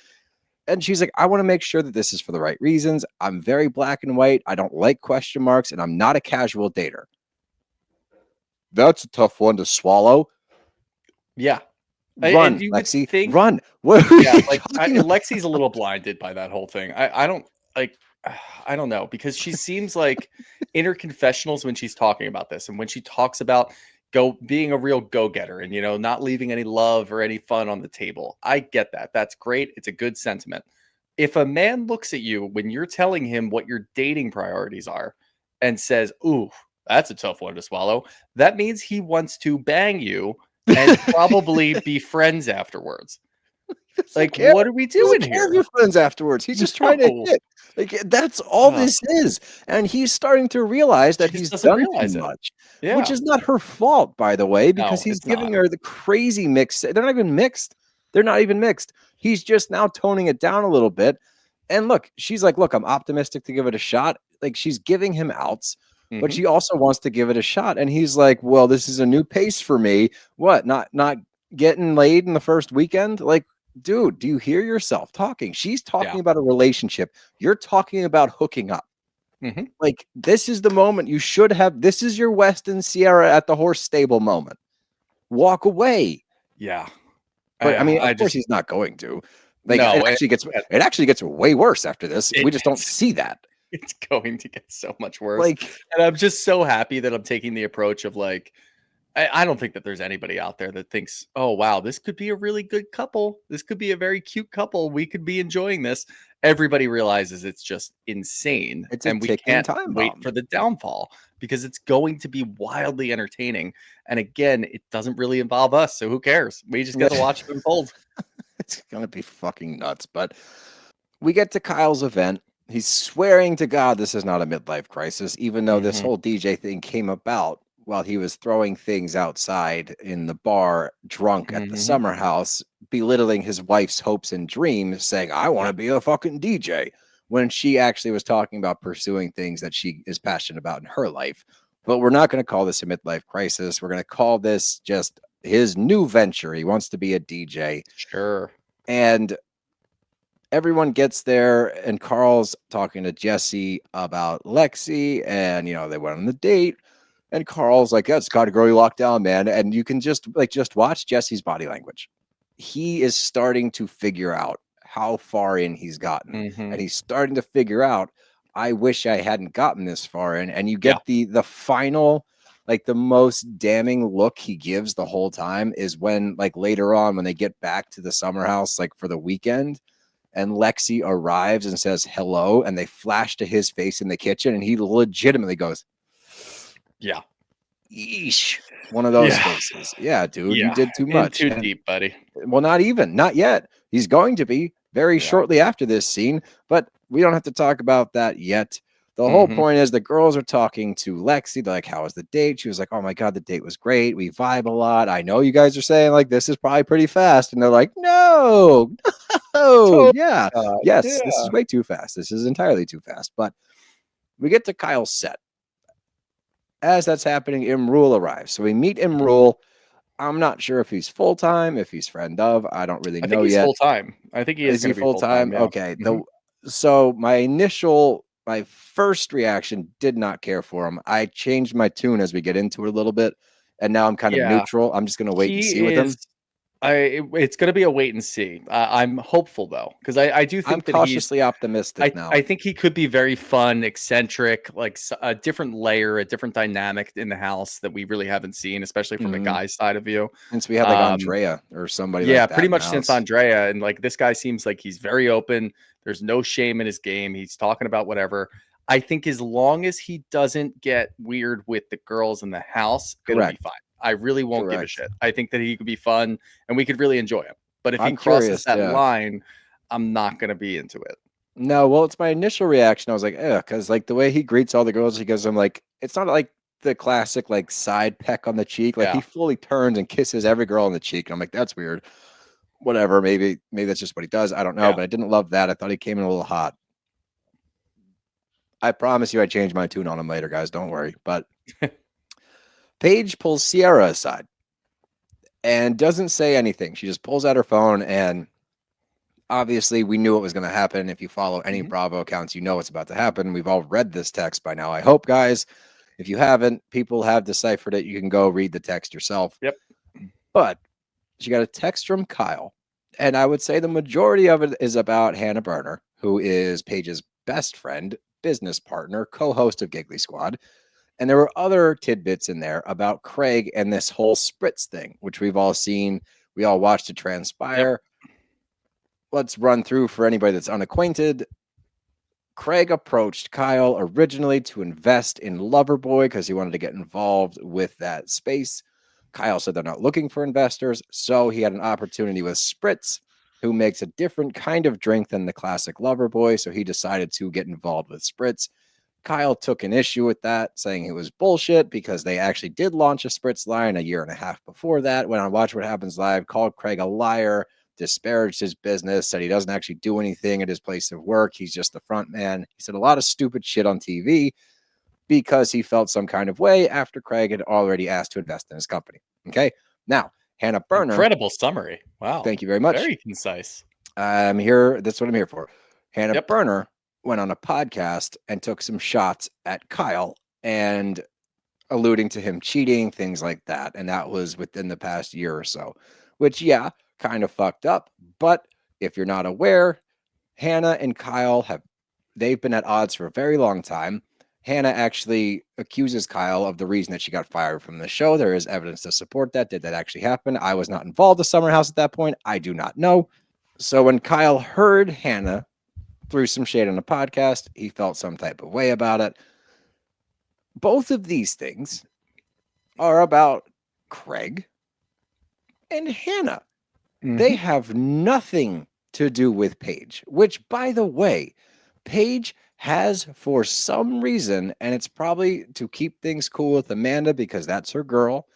And she's like, I want to make sure that this is for the right reasons. I'm very black and white. I don't like question marks, and I'm not a casual dater. That's a tough one to swallow. Yeah. And Run, you would Lexi. think, Run. What are yeah, you like talking about? Lexi's a little blinded by that whole thing. I don't like I don't know because she seems like in her confessionals when she's talking about this and when she talks about being a real go-getter and not leaving any love or any fun on the table. I get that. That's great. It's a good sentiment. If a man looks at you when you're telling him what your dating priorities are and says, "Ooh, that's a tough one to swallow," that means he wants to bang you and probably be friends afterwards. Like, what are we doing He doesn't care here? if you're friends afterwards. He's just trying to No. hit. Like that's all Ugh. this is. And he's starting to realize that She just he's doesn't done too realize it. much. Yeah. Which is not her fault, by the way, because No, he's it's giving not. her the crazy mix. They're not even mixed. They're not even mixed. He's just now toning it down a little bit. And look, she's like, look, I'm optimistic to give it a shot. Like she's giving him outs, but Mhm. she also wants to give it a shot. And he's like, well, this is a new pace for me. What? Not getting laid in the first weekend? Like, dude, do you hear yourself talking? She's talking about a relationship. You're talking about hooking up. Mhm. Like, this is the moment you should have. This is your Weston Sierra at the horse stable moment. Walk away. Yeah. But I mean, of course, just he's not going to. Like, No, it actually gets way worse after this. It We just don't is. see that. It's going to get so much worse. Like, And I'm just so happy that I'm taking the approach of like, I don't think that there's anybody out there that thinks, oh, wow, this could be a really good couple. This could be a very cute couple. We could be enjoying this. Everybody realizes it's just insane. it's a And we ticking can't time wait bomb. for the downfall because it's going to be wildly entertaining. And again, it doesn't really involve us. So who cares? We just get to watch it unfold. It's gonna be fucking nuts. But we get to Kyle's event. He's swearing to God this is not a midlife crisis, even though this Mhm. whole DJ thing came about while he was throwing things outside in the bar, drunk at the Mhm. summer house, belittling his wife's hopes and dreams, saying, I want to be a fucking DJ, when she actually was talking about pursuing things that she is passionate about in her life. But we're not going to call this a midlife crisis. We're going to call this just his new venture. He wants to be a DJ. Sure. And everyone gets there, and Carl's talking to Jesse about Lexi, and they went on the date. And Carl's like, "That's got to grow you locked down, man." And you can just watch Jesse's body language. He is starting to figure out how far in he's gotten, Mhm. and he's starting to figure out, I wish I hadn't gotten this far in. And you Yeah. get the final, like the most damning look he gives the whole time is when, like, later on when they get back to the summer house, like for the weekend, and Lexi arrives and says hello, and they flash to his face in the kitchen, and he legitimately goes, Yeah. "Eesh," one of those Yeah. faces. Yeah, dude, you Yeah. did too In much. too And, deep, buddy. well, not yet. He's going to be very Yeah. shortly after this scene, but we don't have to talk about that yet. The whole Mhm. point is the girls are talking to Lexi. They're like, "How was the date?" She was like, "Oh my God, the date was great. We vibe a lot. I know you guys are saying like this is probably pretty fast." And they're like, "No, no, yeah, yes, this is Yeah. way too fast. This is entirely too fast." But we get to Kyle's set. As that's happening, Imrul arrives. So we meet Imrul. I'm not sure if he's full time, if he's friend of. I don't really I think know he's yet. full time. I think he is Is he gonna be full full time, time? yeah. Okay. Mhm. So my first reaction did not care for him. I changed my tune as we get into it a little bit, and now I'm kind of Yeah. neutral. I'm just gonna wait and see He with him. is it's gonna be a wait and see. I'm hopeful though, because I do I'm think that he's cautiously optimistic now. I think he could be very fun, eccentric, like a different layer, a different dynamic in the house that we really haven't seen, especially from a Mhm. guy's side of view. Since we had like Um, Andrea or somebody yeah, like that pretty in the much since house. Andrea, and like this guy seems like he's very open. There's no shame in his game. He's talking about whatever. I think as long as he doesn't get weird with the girls in the house, it'll be Correct. fine. I really won't give a Correct. shit. I think that he could be fun and we could really enjoy him. But if he I'm crosses curious. that Yeah. line, I'm not going to be into it. No, well, it's my initial reaction. I was like, "Yeah," because like the way he greets all the girls, he goes, "I'm like, it's not like the classic like side peck on the cheek. Like he Yeah. fully turns and kisses every girl on the cheek." And I'm like, "That's weird." Whatever, maybe that's just what he does. I don't know, Yeah. but I didn't love that. I thought he came in a little hot. I promise you, I changed my tune on him later, guys. Don't worry. But Paige pulls Sierra aside and doesn't say anything. She just pulls out her phone, and obviously we knew what was going to happen. If you follow any Mhm. Bravo accounts, you know what's about to happen. We've all read this text by now, I hope, guys. If you haven't, people have deciphered it. You can go read the text yourself. Yep. But she got a text from Kyle, and I would say the majority of it is about Hannah Berner, who is Paige's best friend, business partner, co-host of Giggly Squad. And there were other tidbits in there about Craig and this whole spritz thing, which we've all seen. We all watched it transpire. Let's run through for anybody that's unacquainted. Craig approached Kyle originally to invest in Loverboy because he wanted to get involved with that space. Kyle said they're not looking for investors, so he had an opportunity with Spritz. who makes a different kind of drink than the classic lover boy, so he decided to get involved with spritz. Kyle took an issue with that, saying it was bullshit because they actually did launch a spritz line a year and a half before that. Went on Watch What Happens Live, called Craig a liar, disparaged his business, said he doesn't actually do anything at his place of work. He's just the front man. He said a lot of stupid shit on TV because he felt some kind of way after Craig had already asked to invest in his company. Okay. Now, Hannah Berner. Incredible summary. Wow. Thank you very much. Very concise. I'm here. That's what I'm here for. Hannah Yep. Berner went on a podcast and took some shots at Kyle and alluding to him cheating, things like that. And that was within the past year or so, which, yeah, kind of fucked up. But if you're not aware, Hannah and Kyle they've been at odds for a very long time. Hannah actually accuses Kyle of the reason that she got fired from the show. There is evidence to support that. Did that actually happen? I was not involved with Summer House at that point. I do not know. So when Kyle heard Hannah threw some shade on the podcast, he felt some type of way about it. Both of these things are about Craig and Hannah. They have nothing to do with Paige, which, by the way, Paige has, for some reason, and it's probably to keep things cool with Amanda because that's her girl,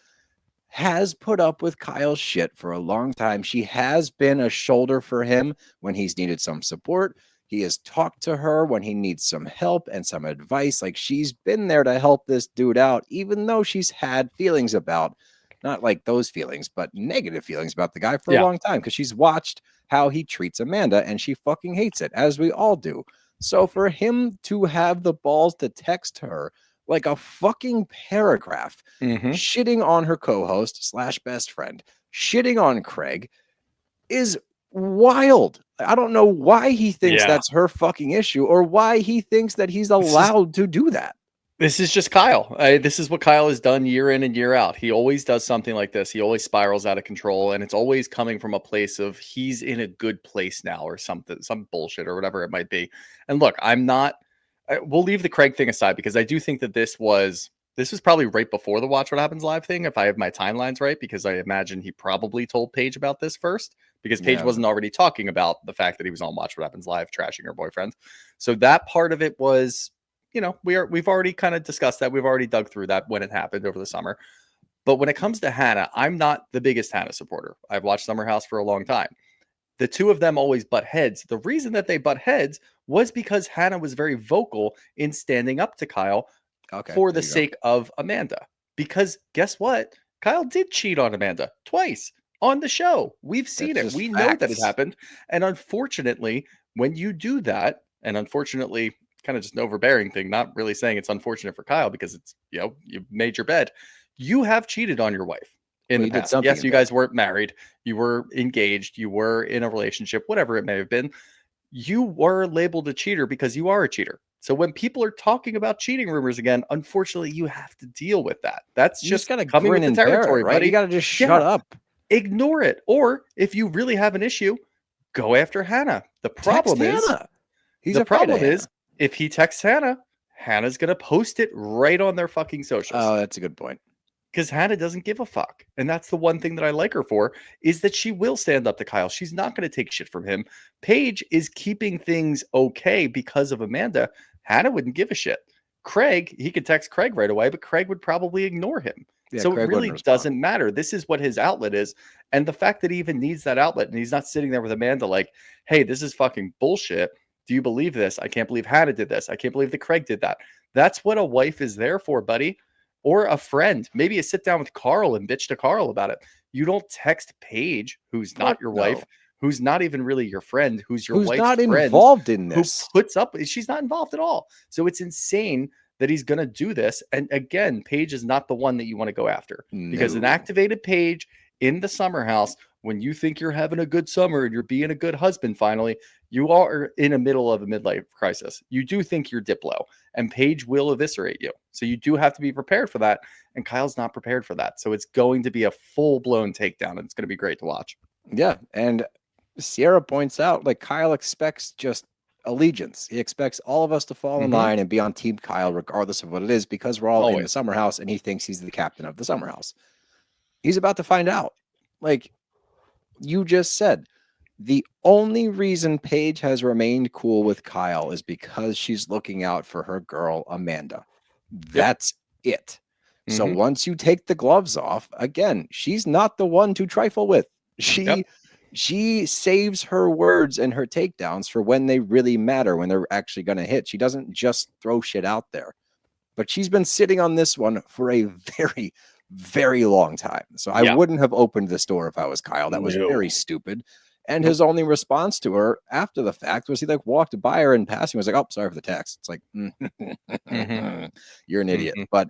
has put up with Kyle's shit for a long time. She has been a shoulder for him when he's needed some support. He has talked to her when he needs some help and some advice. Like, she's been there to help this dude out, even though she's had feelings about, not like those feelings, but negative feelings about the guy for a long time, because she's watched how he treats Amanda and she fucking hates it, as we all do. So for him to have the balls to text her like a fucking paragraph, shitting on her co-host / best friend, shitting on Craig, is wild. I don't know why he thinks that's her fucking issue or why he thinks that he's allowed to do that. This is just Kyle. This is what Kyle has done year in and year out. He always does something like this. He always spirals out of control, and it's always coming from a place of he's in a good place now or something, some bullshit or whatever it might be. And look, we'll leave the Craig thing aside because I do think that this was probably right before the Watch What Happens Live thing, if I have my timelines right, because I imagine he probably told Paige about this first because Paige wasn't already talking about the fact that he was on Watch What Happens Live trashing her boyfriend. So that part of it was, we've already kind of discussed that. We've already dug through that when it happened over the summer. But when it comes to Hannah, I'm not the biggest Hannah supporter. I've watched Summer House for a long time. The two of them always butt heads. The reason that they butt heads was because Hannah was very vocal in standing up to Kyle for the sake of Amanda. Because guess what? Kyle did cheat on Amanda twice on the show. We've seen it. We know that it happened. And unfortunately, when you do that, and unfortunately, kind of just an overbearing thing, not really saying it's unfortunate for Kyle because it's, you've made your bed. You have cheated on your wife in the past. Yes, you guys weren't married. You were engaged. You were in a relationship, whatever it may have been. You were labeled a cheater because you are a cheater. So when people are talking about cheating rumors again, unfortunately, you have to deal with that. That's just gotta coming with the territory, right? buddy. You got to just shut up. Ignore it. Or if you really have an issue, go after Hannah. The problem is, if he texts Hannah, Hannah's going to post it right on their fucking socials. Oh, that's a good point. Because Hannah doesn't give a fuck. And that's the one thing that I like her for, is that she will stand up to Kyle. She's not going to take shit from him. Paige is keeping things okay because of Amanda. Hannah wouldn't give a shit. Craig, he could text Craig right away, but Craig would probably ignore him. Yeah, so Craig it really doesn't matter. This is what his outlet is. And the fact that he even needs that outlet and he's not sitting there with Amanda like, hey, this is fucking bullshit. Do you believe this? I can't believe Hannah did this. I can't believe that Craig did that. That's what a wife is there for, buddy. Or a friend. Maybe you sit down with Carl and bitch to Carl about it. You don't text Paige, who's not your wife, who's not even really your friend, who's your wife's not friend, involved in this. who puts up. She's not involved at all. So it's insane that he's going to do this. And again, Paige is not the one that you want to go after because an activated Paige in the summer house, when you think you're having a good summer and you're being a good husband, finally, you are in the middle of a midlife crisis. You do think you're Diplo, and Paige will eviscerate you. So you do have to be prepared for that. And Kyle's not prepared for that. So it's going to be a full-blown takedown, and it's going to be great to watch. Yeah. And Sierra points out, like, Kyle expects just allegiance. He expects all of us to fall in line and be on Team Kyle, regardless of what it is, because we're all in the summer house, and he thinks he's the captain of the summer house. He's about to find out. Like you just said, The only reason Paige has remained cool with Kyle is because she's looking out for her girl, Amanda. That's it. So Mhm. once you take the gloves off, again, she's not the one to trifle with. She saves her words and her takedowns for when they really matter, when they're actually going to hit. She doesn't just throw shit out there. But she's been sitting on this one for a very, very long time. So I wouldn't have opened this door if I was Kyle. That was very stupid. And his only response to her after the fact was he like walked by her in passing, was like, "Oh, sorry for the text." It's like, you're an idiot. But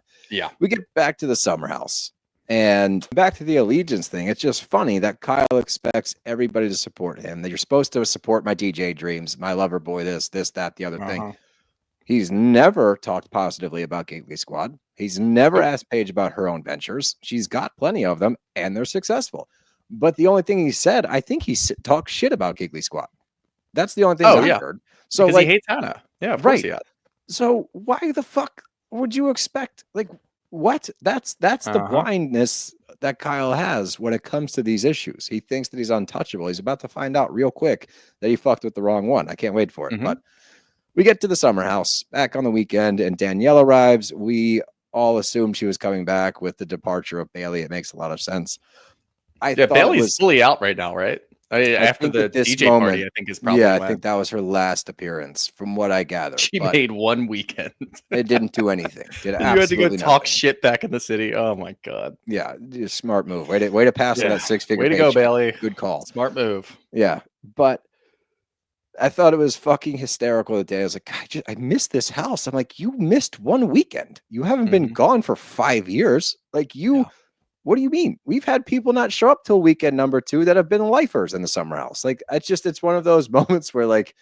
we get back to the summer house and back to the allegiance thing. It's just funny that Kyle expects everybody to support him, that you're supposed to support my DJ dreams, my lover boy, this, that, the other thing. He's never talked positively about Gateway Squad. He's never asked Paige about her own ventures. She's got plenty of them, and they're successful. But the only thing he said, I think he talked shit about Gateway Squad. That's the only thing I heard. So because like, he hates Hannah. Yeah, of course he has. So why the fuck would you expect? Like, what? That's the blindness that Kyle has when it comes to these issues. He thinks that he's untouchable. He's about to find out real quick that he fucked with the wrong one. I can't wait for it. But we get to the summer house back on the weekend, and Daneille arrives. We all assumed she was coming back with the departure of Bailee. It makes a lot of sense. Bailee's fully out right now, right? After the DJ party, I think is probably I think that was her last appearance, from what I gather. She made one weekend. It didn't do anything. You had to go talk shit back in the city. Oh my god. Yeah, smart move. Way to pass on that 6-figure. Way to go, Bailee. Good call. Smart move. Yeah, but I thought it was fucking hysterical the day. I was like, I missed this house. I'm like, you missed one weekend. You haven't been gone for 5 years. Like what do you mean? We've had people not show up till weekend number 2 that have been lifers in the summer house. Like, it's one of those moments where like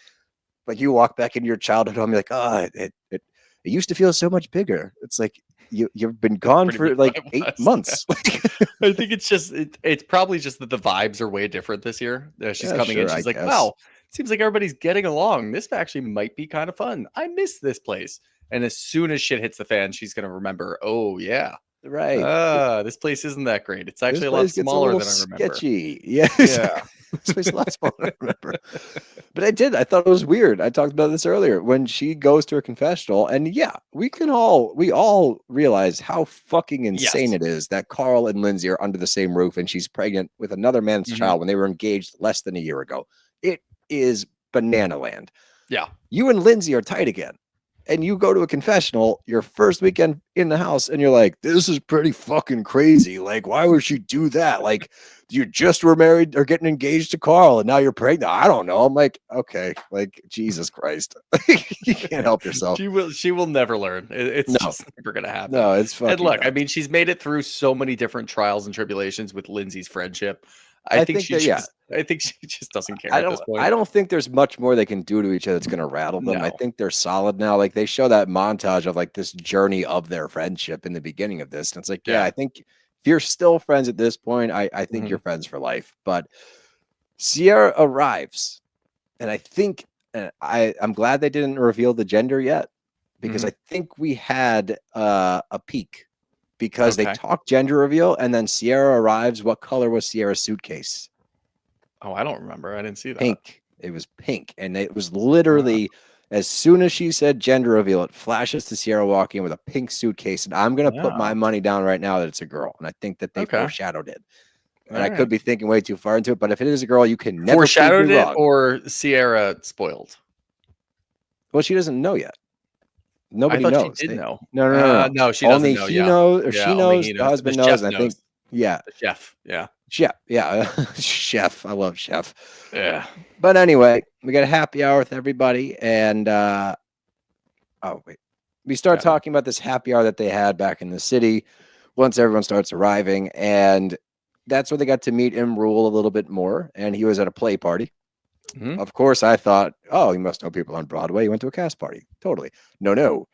you walk back into your childhood home, you're like, oh, it used to feel so much bigger. It's like you've been gone for like 8 months. I think it's probably just that the vibes are way different this year. She's coming in. She's like, wow, it seems like everybody's getting along. This actually might be kind of fun. I miss this place. And as soon as shit hits the fan, she's going to remember, oh yeah. Right. This place isn't that great. It's actually a lot smaller than I remember. Sketchy. Yeah. This place is a lot smaller than I remember. But I thought it was weird. I talked about this earlier when she goes to her confessional, and we all realize how fucking insane it is that Carl and Lindsay are under the same roof and she's pregnant with another man's child when they were engaged less than a year ago. It is banana land. Yeah. You and Lindsay are tight again. And you go to a confessional your first weekend in the house and you're like, this is pretty fucking crazy. Like, why would she do that? Like, you just were married or getting engaged to Carl and now you're pregnant. I don't know. I'm like, okay, like, Jesus Christ. You can't help yourself. She will never learn. It's just never going to happen. No, it's fucking. And look, I mean, she's made it through so many different trials and tribulations with Lindsay's friendship. I think she just doesn't care at this point. I don't think there's much more they can do to each other that's going to rattle them. No. I think they're solid now. Like, they show that montage of like this journey of their friendship in the beginning of this. And it's like, I think if you're still friends at this point, I think you're friends for life. But Sierra arrives, and I think I'm glad they didn't reveal the gender yet, because I think we had a peek. Because they talk gender reveal, and then Sierra arrives. What color was Sierra's suitcase? Oh, I don't remember. I didn't see that. Pink. It was pink. And it was literally, as soon as she said gender reveal, it flashes to Sierra walking in with a pink suitcase. And I'm going to put my money down right now that it's a girl. And I think that they foreshadowed it. And I could be thinking way too far into it. But if it is a girl, you can never foreshadowed it, or Sierra spoiled? Well, she doesn't know yet. Nobody knows. She did know. No, she doesn't only know. He knows, or she knows. The husband knows. And I think, the chef. Chef. I love Chef. Yeah. But anyway, we got a happy hour with everybody, and we start talking about this happy hour that they had back in the city. Once everyone starts arriving, and that's where they got to meet Imrul a little bit more, and he was at a play party. Of course, I thought, oh, he must know people on Broadway. He went to a cast party. Totally. No.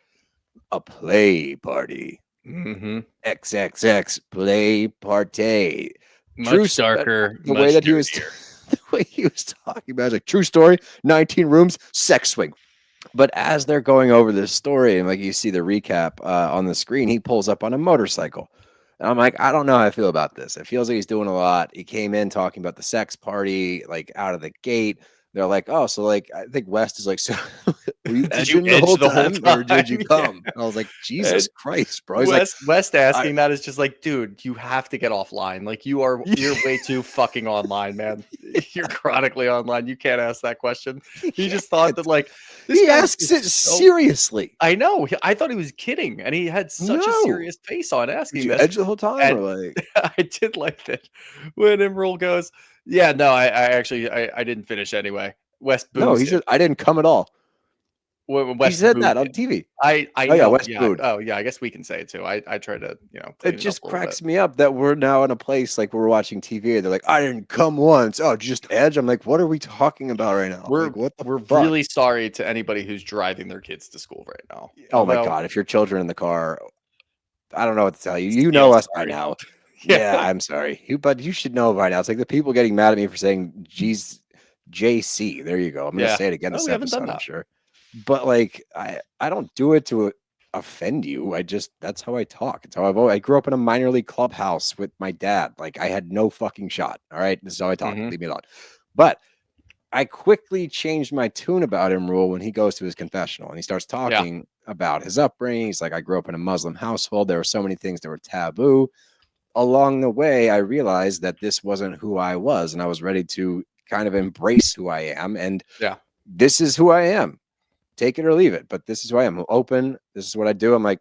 A play party. XXX play party. Much darker. The way that he was, the way he was talking about it, like, true story, 19 rooms, sex swing. But as they're going over this story, and like you see the recap on the screen, he pulls up on a motorcycle. And I'm like, I don't know how I feel about this. It feels like he's doing a lot. He came in talking about the sex party, like out of the gate. They're like, oh, so like I think West is like, so were you Did you edging the edge whole the whole time or did you time? Yeah. come? And I was like, Jesus And Christ, bro. He's like, West I asking that is just like, dude, you have to get offline. Like you're way too fucking online, man. You're chronically online. You can't ask that question. He just thought that like this he guy asks is it so seriously. I know. I thought he was kidding, and he had such a No. serious face on Did asking you this. edge the whole time or And like I did like that when Imrul goes, "Yeah, no, I actually I didn't finish anyway." West no, he booms him. said I didn't come at all. When He West said booed that on him. TV. I Oh yeah, know. West Yeah. booed. Oh yeah. I guess we can say it too. I try to It clean it up just a little bit. cracks me up that we're now in a place like we're watching TV. They're like, I didn't come once. Oh, just edge. I'm like, what are we talking about right now? We're Like, what the we're fuck? really sorry to anybody who's driving their kids to school right now. Oh my Although god, if your children in the car, I don't know what to tell you. You know still us by sorry. now. Yeah. Yeah, I'm sorry. But you should know by now. It's like the people getting mad at me for saying G's JC. There you go. I'm gonna Yeah. say it again No, this we haven't done episode, I'm that. sure. But like I don't do it to offend you. That's how I talk. It's how I grew up in a minor league clubhouse with my dad. Like I had no fucking shot. All right. This is how I talk. Mhm. Leave me alone. But I quickly changed my tune about Imrul when he goes to his confessional and he starts Yeah. talking about his upbringing. He's like, I grew up in a Muslim household. There were so many things that were taboo. Along the way, I realized that this wasn't who I was, and I was ready to kind of embrace who I am. And Yeah. this is who I am. Take it or leave it, but this is who I am. I'm open. This is what I do. I'm like,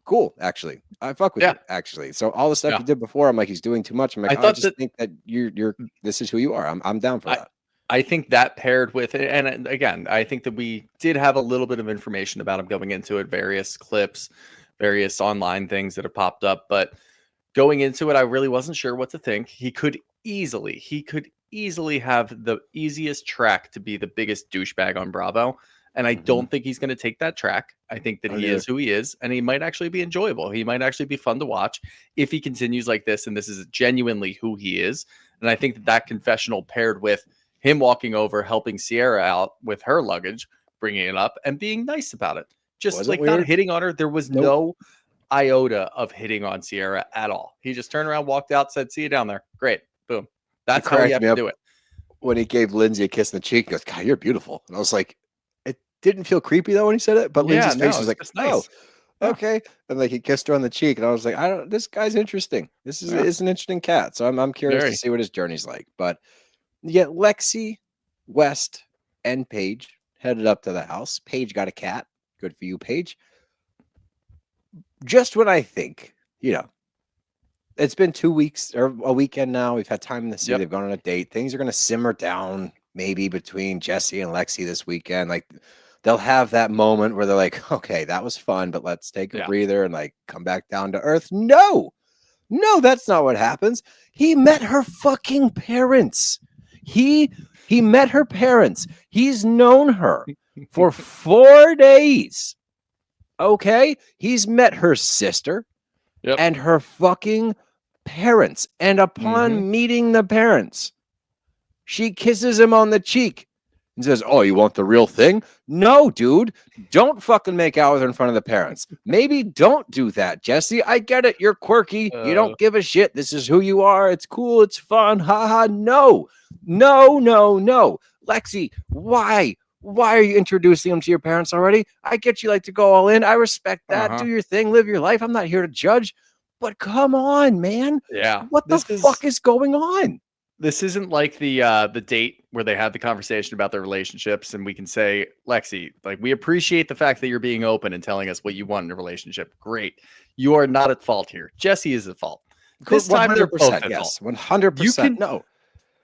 cool. Actually, I fuck with Yeah. you. Actually, so all the stuff Yeah. you did before, I'm like, he's doing too much. I'm like, I I thought just that think that you're. This is who you are. I'm down for that. I think that paired with it, and again, I think that we did have a little bit of information about him going into it, various clips, various online things that have popped up. But going into it, I really wasn't sure what to think. He could easily have the easiest track to be the biggest douchebag on Bravo. And I don't think he's going to take that track. I think that Oh, he yeah. is who he is, and he might actually be enjoyable. He might actually be fun to watch if he continues like this, and this is genuinely who he is. And I think that that confessional paired with him walking over, helping Sierra out with her luggage, bringing it up, and being nice about it. Just Wasn't like not weird. hitting on her. There was Nope. no iota of hitting on Sierra at all. He just turned around, walked out, said, "See you down there." Great. Boom. That's how you cracked have me to up do it. when he gave Lindsay a kiss in the cheek. He goes, God, you're beautiful. And I was like, it didn't feel creepy though when he said it, but Yeah, Lindsay's no, face was it's like, just oh, nice. Yeah. okay. And like he kissed her on the cheek, and I was like, I don't. This guy's interesting. This Yeah. is an interesting cat. So I'm curious to Very. see what his journey's like. But yeah, Lexi, West, and Paige headed up to the house. Paige got a cat. Good for you, Paige. Just when I think, it's been 2 weeks or a weekend now. We've had time in the city. Yep. They've gone on a date. Things are going to simmer down maybe between Jesse and Lexi this weekend. Like they'll have that moment where they're like, okay, that was fun, but let's take a Yeah. breather and like come back down to earth. No, that's not what happens. He met her fucking parents. He met her parents. He's known her for 4 days. Okay. He's met her sister Yep. and her fucking parents. And upon meeting the parents, she kisses him on the cheek and says, oh, you want the real thing? No, dude. Don't fucking make out with her in front of the parents. Maybe don't do that, Jesse. I get it. You're quirky. You don't give a shit. This is who you are. It's cool. It's fun. Ha ha. No. Lexi, why? Why are you introducing them to your parents already? I get you like to go all in. I respect that. Do your thing. Live your life. I'm not here to judge. But come on, man. Yeah. What the fuck is going on? This isn't like the date where they had the conversation about their relationships, and we can say, Lexi, like, we appreciate the fact that you're being open and telling us what you want in a relationship. Great. You are not at fault here. Jesse is at fault. This time they're both at yes, fault. 100%. No.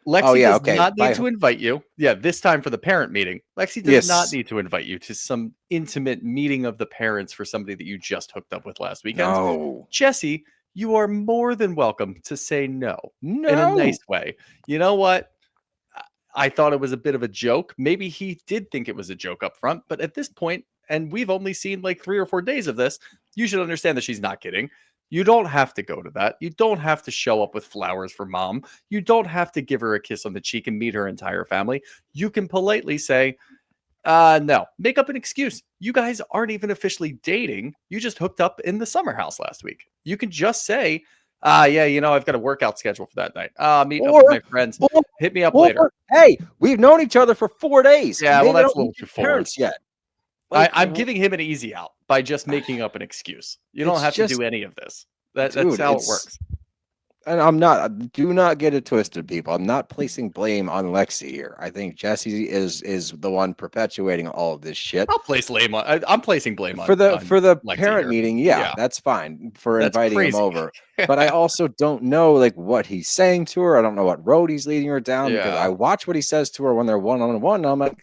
Lexi does okay. not need to invite you. Yeah, this time for the parent meeting. Lexi does not Yes. need to invite you to some intimate meeting of the parents for somebody that you just hooked up with last weekend. No. Jesse, you are more than welcome to say no in a No. nice way. You know what? I thought it was a bit of a joke. Maybe he did think it was a joke up front, but at this point, and we've only seen like 3 or 4 days of this, you should understand that she's not kidding. You don't have to go to that. You don't have to show up with flowers for mom. You don't have to give her a kiss on the cheek and meet her entire family. You can politely say, No, make up an excuse. You guys aren't even officially dating. You just hooked up in the summer house last week. You can just say, yeah, I've got a workout schedule for that night. Meeting up with my friends. or, Hit me up later. Hey, we've known each other for 4 days. Yeah, well, Maybe that's a don't little meet too your forward. parents yet. Like, I'm giving him an easy out by just making up an excuse. You don't have to do any of this. That's how it works. And do not get it twisted, people. I'm not placing blame on Lexi here. I think Jesse is the one perpetuating all of this shit. I'll place blame on. I'm placing blame for the Lexi parent here. meeting. Yeah, that's fine for That's inviting crazy. him over. But I also don't know like what he's saying to her. I don't know what road he's leading her down because I watch what he says to her when they're one-on-one. I'm like,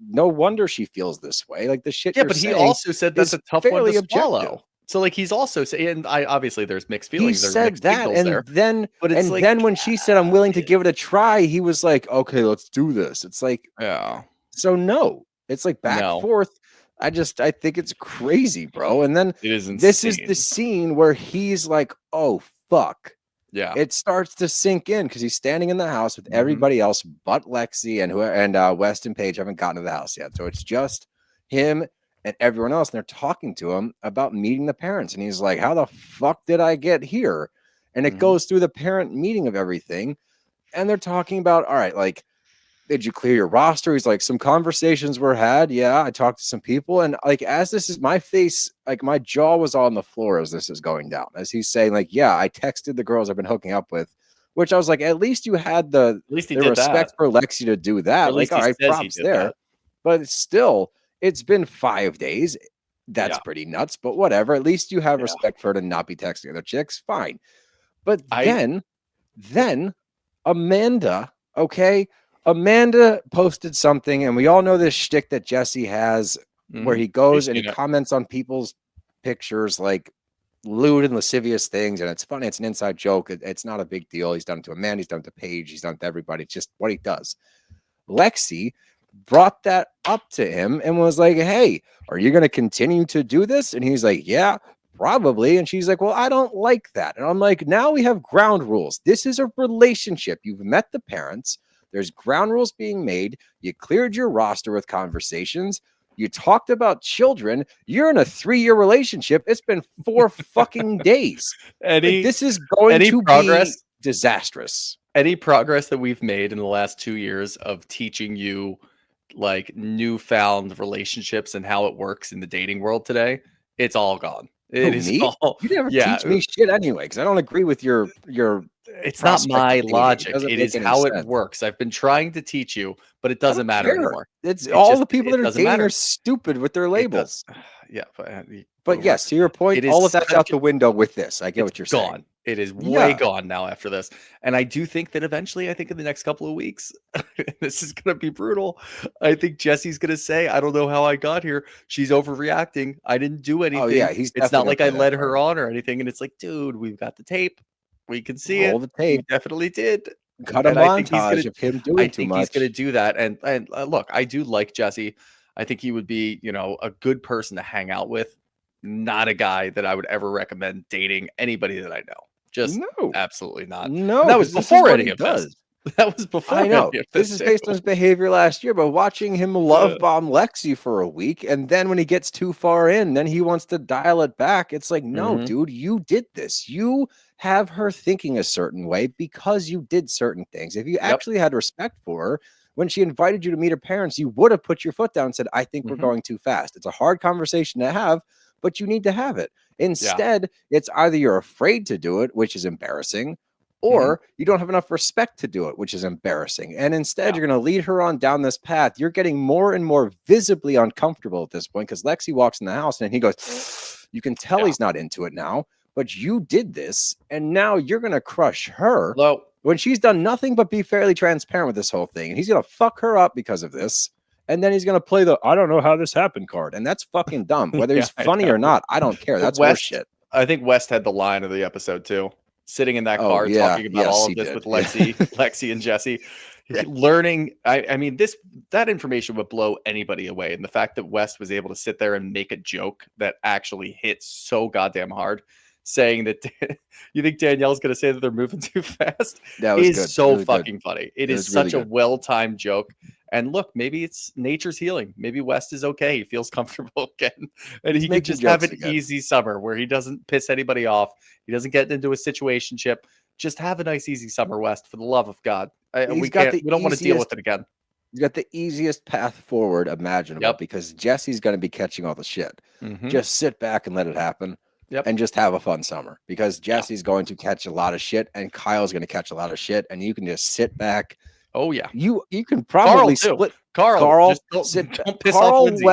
no wonder she feels this way. Like the shit. Yeah, but he also said that's a tough one to swallow. So like he's also saying, and obviously there's mixed feelings. He said that, and then when she said I'm willing to give it a try, he was like, okay, let's do this. It's like, yeah. So no, it's like back and forth. I think it's crazy, bro. And then this is the scene where he's like, oh fuck. Yeah. It starts to sink in because he's standing in the house with everybody else but Lexi and West and Paige haven't gotten to the house yet. So it's just him and everyone else, and they're talking to him about meeting the parents. And he's like, how the fuck did I get here? And it goes through the parent meeting of everything. And they're talking about, all right, like, did you clear your roster? He's like, some conversations were had. Yeah, I talked to some people. And like, as this is my face, like my jaw was on the floor as this is going down, as he's saying, like, yeah, I texted the girls I've been hooking up with, which I was like, at least you had the respect for Lexi to do that. Like, all right, props there. But it's still, it's been 5 days. That's pretty nuts, but whatever. At least you have respect for her to not be texting other chicks. Fine. But then Amanda, okay? Amanda posted something, and we all know this shtick that Jesse has where he goes and he comments on people's pictures like lewd and lascivious things, and it's funny. It's an inside joke. It's not a big deal. He's done it to Amanda. He's done it to Paige. He's done it to everybody. It's just what he does. Lexi brought that up to him and was like, hey, are you going to continue to do this? And he's like, yeah, probably. And she's like, well, I don't like that. And I'm like, now we have ground rules. This is a relationship. You've met the parents. There's ground rules being made. You cleared your roster with conversations. You talked about children. You're in a 3-year relationship. It's been 4 fucking days. This is going to be disastrous. Any progress that we've made in the last 2 years of teaching you like newfound relationships and how it works in the dating world today, it's all gone. It is all. You never teach me shit anyway, because I don't agree with your. It's not my logic. It is how it works. I've been trying to teach you, but it doesn't matter anymore. It's all the people that are dating are stupid with their labels. Yeah, but yes, to your point, all of that's out the window with this. I get what you're saying. It is way gone now after this. And I do think that eventually, I think in the next couple of weeks, this is going to be brutal. I think Jesse's going to say, I don't know how I got here. She's overreacting. I didn't do anything. Oh, yeah, it's not like I led her on or anything. And it's like, dude, we've got the tape. We can see it. The tape. We definitely did. Cut a montage of him doing too much. He's going to do that. And look, I do like Jesse. I think he would be, a good person to hang out with. Not a guy that I would ever recommend dating anybody that I know. Just absolutely not. No, and that was before any of this. That was before. I know. This is based on his behavior last year, but watching him love bomb Lexi for a week, and then when he gets too far in, then he wants to dial it back. It's like, no, dude, you did this. You have her thinking a certain way because you did certain things. If you actually had respect for her, when she invited you to meet her parents, you would have put your foot down and said, I think we're going too fast. It's a hard conversation to have, but you need to have it. Instead, it's either you're afraid to do it, which is embarrassing, or you don't have enough respect to do it, which is embarrassing. And instead, you're going to lead her on down this path. You're getting more and more visibly uncomfortable at this point because Lexi walks in the house and he goes, you can tell he's not into it now, but you did this. And now you're going to crush her when she's done nothing but be fairly transparent with this whole thing. And he's going to fuck her up because of this. And then he's going to play the I don't know how this happened card. And that's fucking dumb. Whether he's funny or not, I don't care. That's horseshit. I think West had the line of the episode too. Sitting in that car talking about all of this with Lexi and Jesse. Learning. I mean, that information would blow anybody away. And the fact that West was able to sit there and make a joke that actually hits so goddamn hard, saying that you think Danielle's going to say that they're moving too fast is so fucking funny. It is such a well-timed joke. And look, maybe it's nature's healing. Maybe West is okay. He feels comfortable again. And He's he can making just have jokes an again. easy summer where he doesn't piss anybody off. He doesn't get into a situationship. Just have a nice, easy summer, West, for the love of God. We don't want to deal with it again. He's got the easiest path forward imaginable Yep. because Jesse's going to be catching all the shit. Mhm. Just sit back and let it happen. Yep. And just have a fun summer because Jesse's going to catch a lot of shit and Kyle's going to catch a lot of shit and you can just sit back. Oh yeah. You can probably Carl, too. split Carl, just don't piss off Lindsay.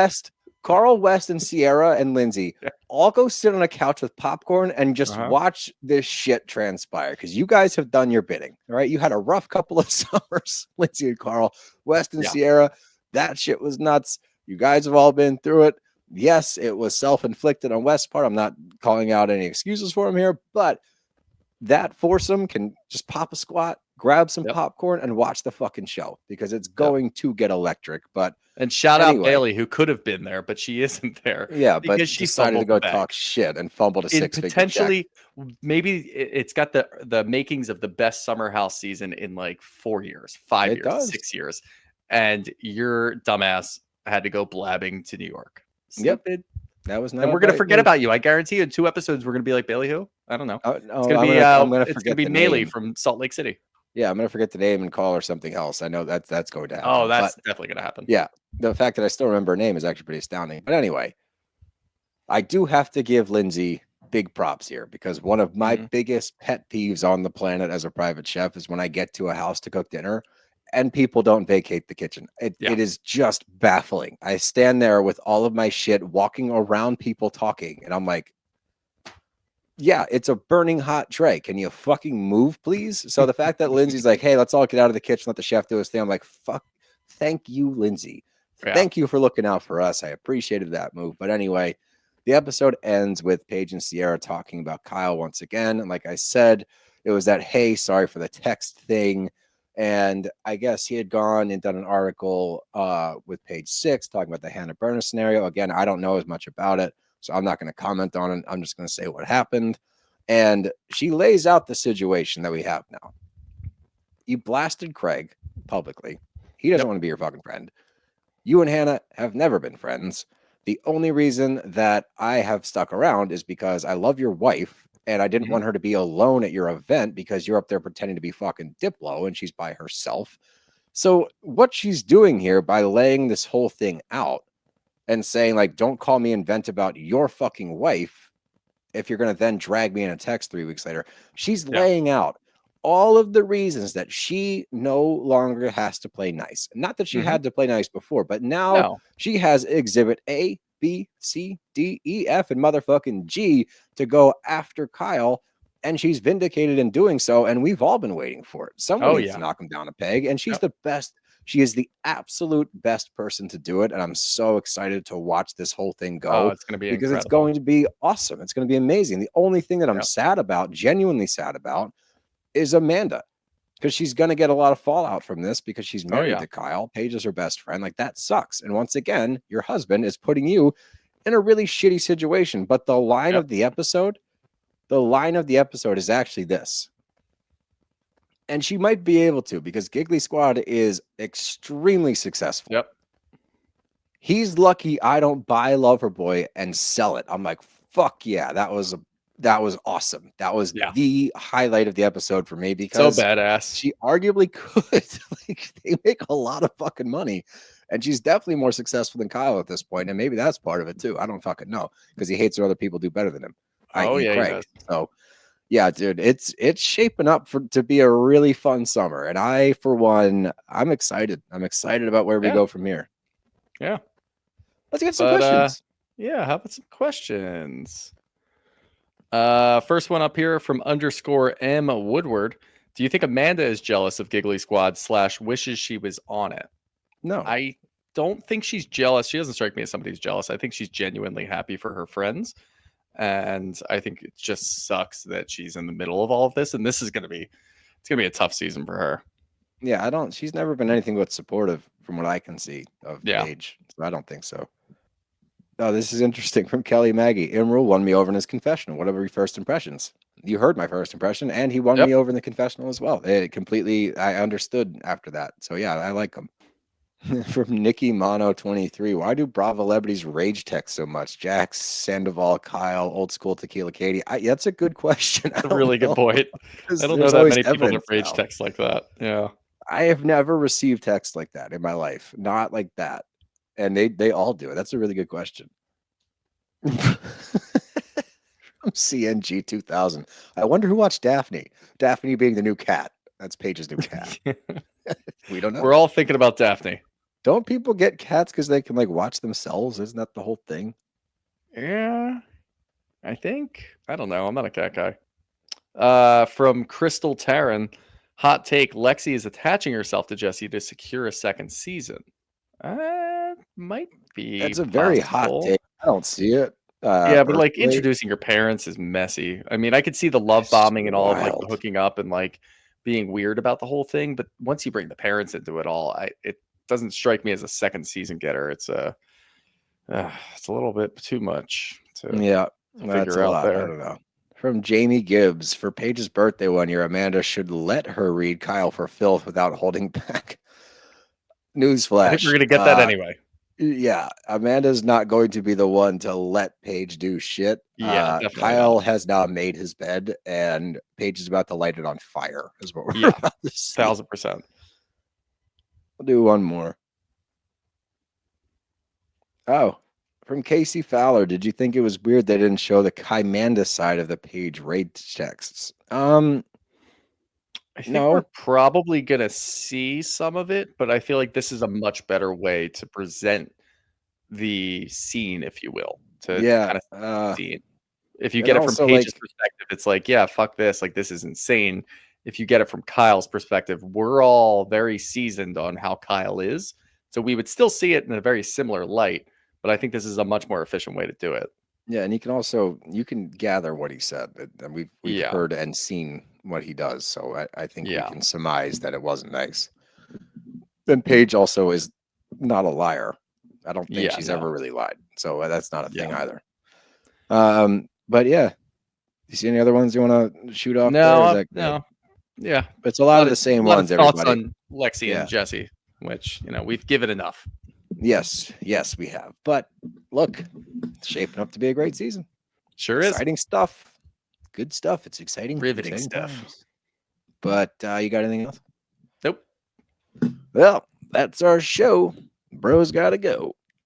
Carl West and Sierra and Lindsay all go sit on a couch with popcorn and just watch this shit transpire because you guys have done your bidding. All right. You had a rough couple of summers, Lindsay and Carl, West and Sierra. That shit was nuts. You guys have all been through it. Yes, it was self-inflicted on West's part. I'm not calling out any excuses for him here, but that foursome can just pop a squat, grab some popcorn, and watch the fucking show because it's going to get electric. But and shout out Bailee, who could have been there, but she isn't there. Yeah, because but she decided to go back. talk shit and fumbled a six-figure potentially check. Maybe it's got the makings of the best summer house season in like 4 years, 5 years, 6 years, and your dumbass had to go blabbing to New York. Stupid. Yep. That was not. And we're gonna forget about you. I guarantee you. In 2 episodes, we're gonna be like Bailey. Who? I don't know. It's gonna be Melee from Salt Lake City. Yeah, I'm gonna forget the name and call her something else. I know that's going to happen. Oh, that's definitely gonna happen. Yeah, the fact that I still remember her name is actually pretty astounding. But anyway, I do have to give Lindsay big props here because one of my biggest pet peeves on the planet as a private chef is when I get to a house to cook dinner and people don't vacate the kitchen. It is just baffling. I stand there with all of my shit walking around people talking, and I'm like, yeah, it's a burning hot tray. Can you fucking move, please? So the fact that Lindsay's like, hey, let's all get out of the kitchen, let the chef do his thing. I'm like, fuck, thank you, Lindsay. Yeah. Thank you for looking out for us. I appreciated that move. But anyway, the episode ends with Paige and Sierra talking about Kyle once again. And like I said, it was that, hey, sorry for the text thing. And I guess he had gone and done an article with Page 6 talking about the Hannah Berner scenario. Again, I don't know as much about it, so I'm not going to comment on it. I'm just going to say what happened. And she lays out the situation that we have now. You blasted Craig publicly. He doesn't want to be your fucking friend. You and Hannah have never been friends. The only reason that I have stuck around is because I love your wife. And I didn't want her to be alone at your event because you're up there pretending to be fucking Diplo and she's by herself. So what she's doing here by laying this whole thing out and saying, like, don't call me and vent about your fucking wife if you're going to then drag me in a text 3 weeks later, she's laying out all of the reasons that she no longer has to play nice. Not that she had to play nice before, but now she has exhibit A, B, C, D, E, F, and motherfucking G to go after Kyle, and she's vindicated in doing so, and we've all been waiting for it. Someone needs to knock him down a peg, and she's the best. She is the absolute best person to do it, and I'm so excited to watch this whole thing go. Oh, it's going to be because incredible. It's going to be awesome. It's going to be amazing. The only thing that I'm sad about, genuinely sad about, is Amanda. Because she's going to get a lot of fallout from this because she's married to Kyle. Paige is her best friend. Like, that sucks. And once again, your husband is putting you in a really shitty situation. But the line of the episode is actually this. And she might be able to because Giggly Squad is extremely successful. Yep. He's lucky I don't buy Loverboy and sell it. I'm like, fuck yeah, that was awesome. That was the highlight of the episode for me because so badass. She arguably could. Like, they make a lot of fucking money, and she's definitely more successful than Kyle at this point, and maybe that's part of it too. I don't fucking know because he hates when other people do better than him. Craig. So yeah, dude, it's shaping up to be a really fun summer, and I, for one, I'm excited. I'm excited about where we go from here. Yeah, let's get some questions. How about some questions? First one up here from _M Woodward. Do you think Amanda is jealous of Giggly Squad / wishes she was on it? No, I don't think she's jealous. She doesn't strike me as somebody who's jealous. I think she's genuinely happy for her friends. And I think it just sucks that she's in the middle of all of this. And this is going to be a tough season for her. Yeah, she's never been anything but supportive from what I can see of Paige. So I don't think so. Oh, this is interesting from Kelly Maggie. Imrul won me over in his confessional. What are your first impressions? You heard my first impression, and he won me over in the confessional as well. I understood after that. So yeah, I like him. From Nikki Mono 23. Why do Bravo celebrities rage text so much? Jax, Sandoval, Kyle, old school Tequila Katie. That's a good question. That's a really good point. I don't know there's that always many people that evidence rage now. text like that. Yeah. I have never received text like that in my life. Not like that. And they all do it. That's a really good question. From CNG 2000. I wonder who watched Daphne. Daphne being the new cat. That's Paige's new cat. We don't know. We're all thinking about Daphne. Don't people get cats because they can like watch themselves? Isn't that the whole thing? Yeah, I think. I don't know. I'm not a cat guy. From Crystal Taryn, hot take: Lexi is attaching herself to Jesse to secure a second season. Might be. That's a very possible. hot take. I don't see it. Yeah, but like personally. introducing your parents is messy. I mean, I could see the love bombing and all of like the wild. hooking up and like being weird about the whole thing, but once you bring the parents into it all, it doesn't strike me as a second season getter. It's a little bit too much to That's figure a out lot. I there. don't know. From Jamie Gibbs, for Paige's birthday one year, Amanda should let her read Kyle for filth without holding back. Newsflash. I think we're gonna get that anyway. Yeah, Amanda's not going to be the one to let Paige do shit. Yeah, definitely Kyle not. has now made his bed, and Paige is about to light it on fire. Is what we're Yeah, about to see. 1000%. We'll do one more. Oh, from Casey Fowler, did you think it was weird they didn't show the Kymanda side of the Paige raid texts? I think No. we're probably gonna see some of it, but I feel like this is a much better way to present the scene, if you will, to kind of see it. If you and get it from also, Paige's like- perspective, it's like, yeah, fuck this, like this is insane. If you get it from Kyle's perspective, we're all very seasoned on how Kyle is, so we would still see it in a very similar light. But I think this is a much more efficient way to do it. Yeah, and you can gather what he said, and we've heard and seen what he does. So I think we can surmise that it wasn't nice. And Paige also is not a liar. I don't think she's ever really lied. So that's not a thing either. But yeah, you see any other ones you want to shoot off? No, no. Yeah, it's a lot of the same ones. Thoughts Everybody on Lexi and Jesse, which we've given enough. Yes, we have. But look, it's shaping up to be a great season. Sure exciting stuff. Good stuff. It's exciting. Riveting exciting stuff. Times. But you got anything else? Nope. Well, that's our show. Bro's gotta go.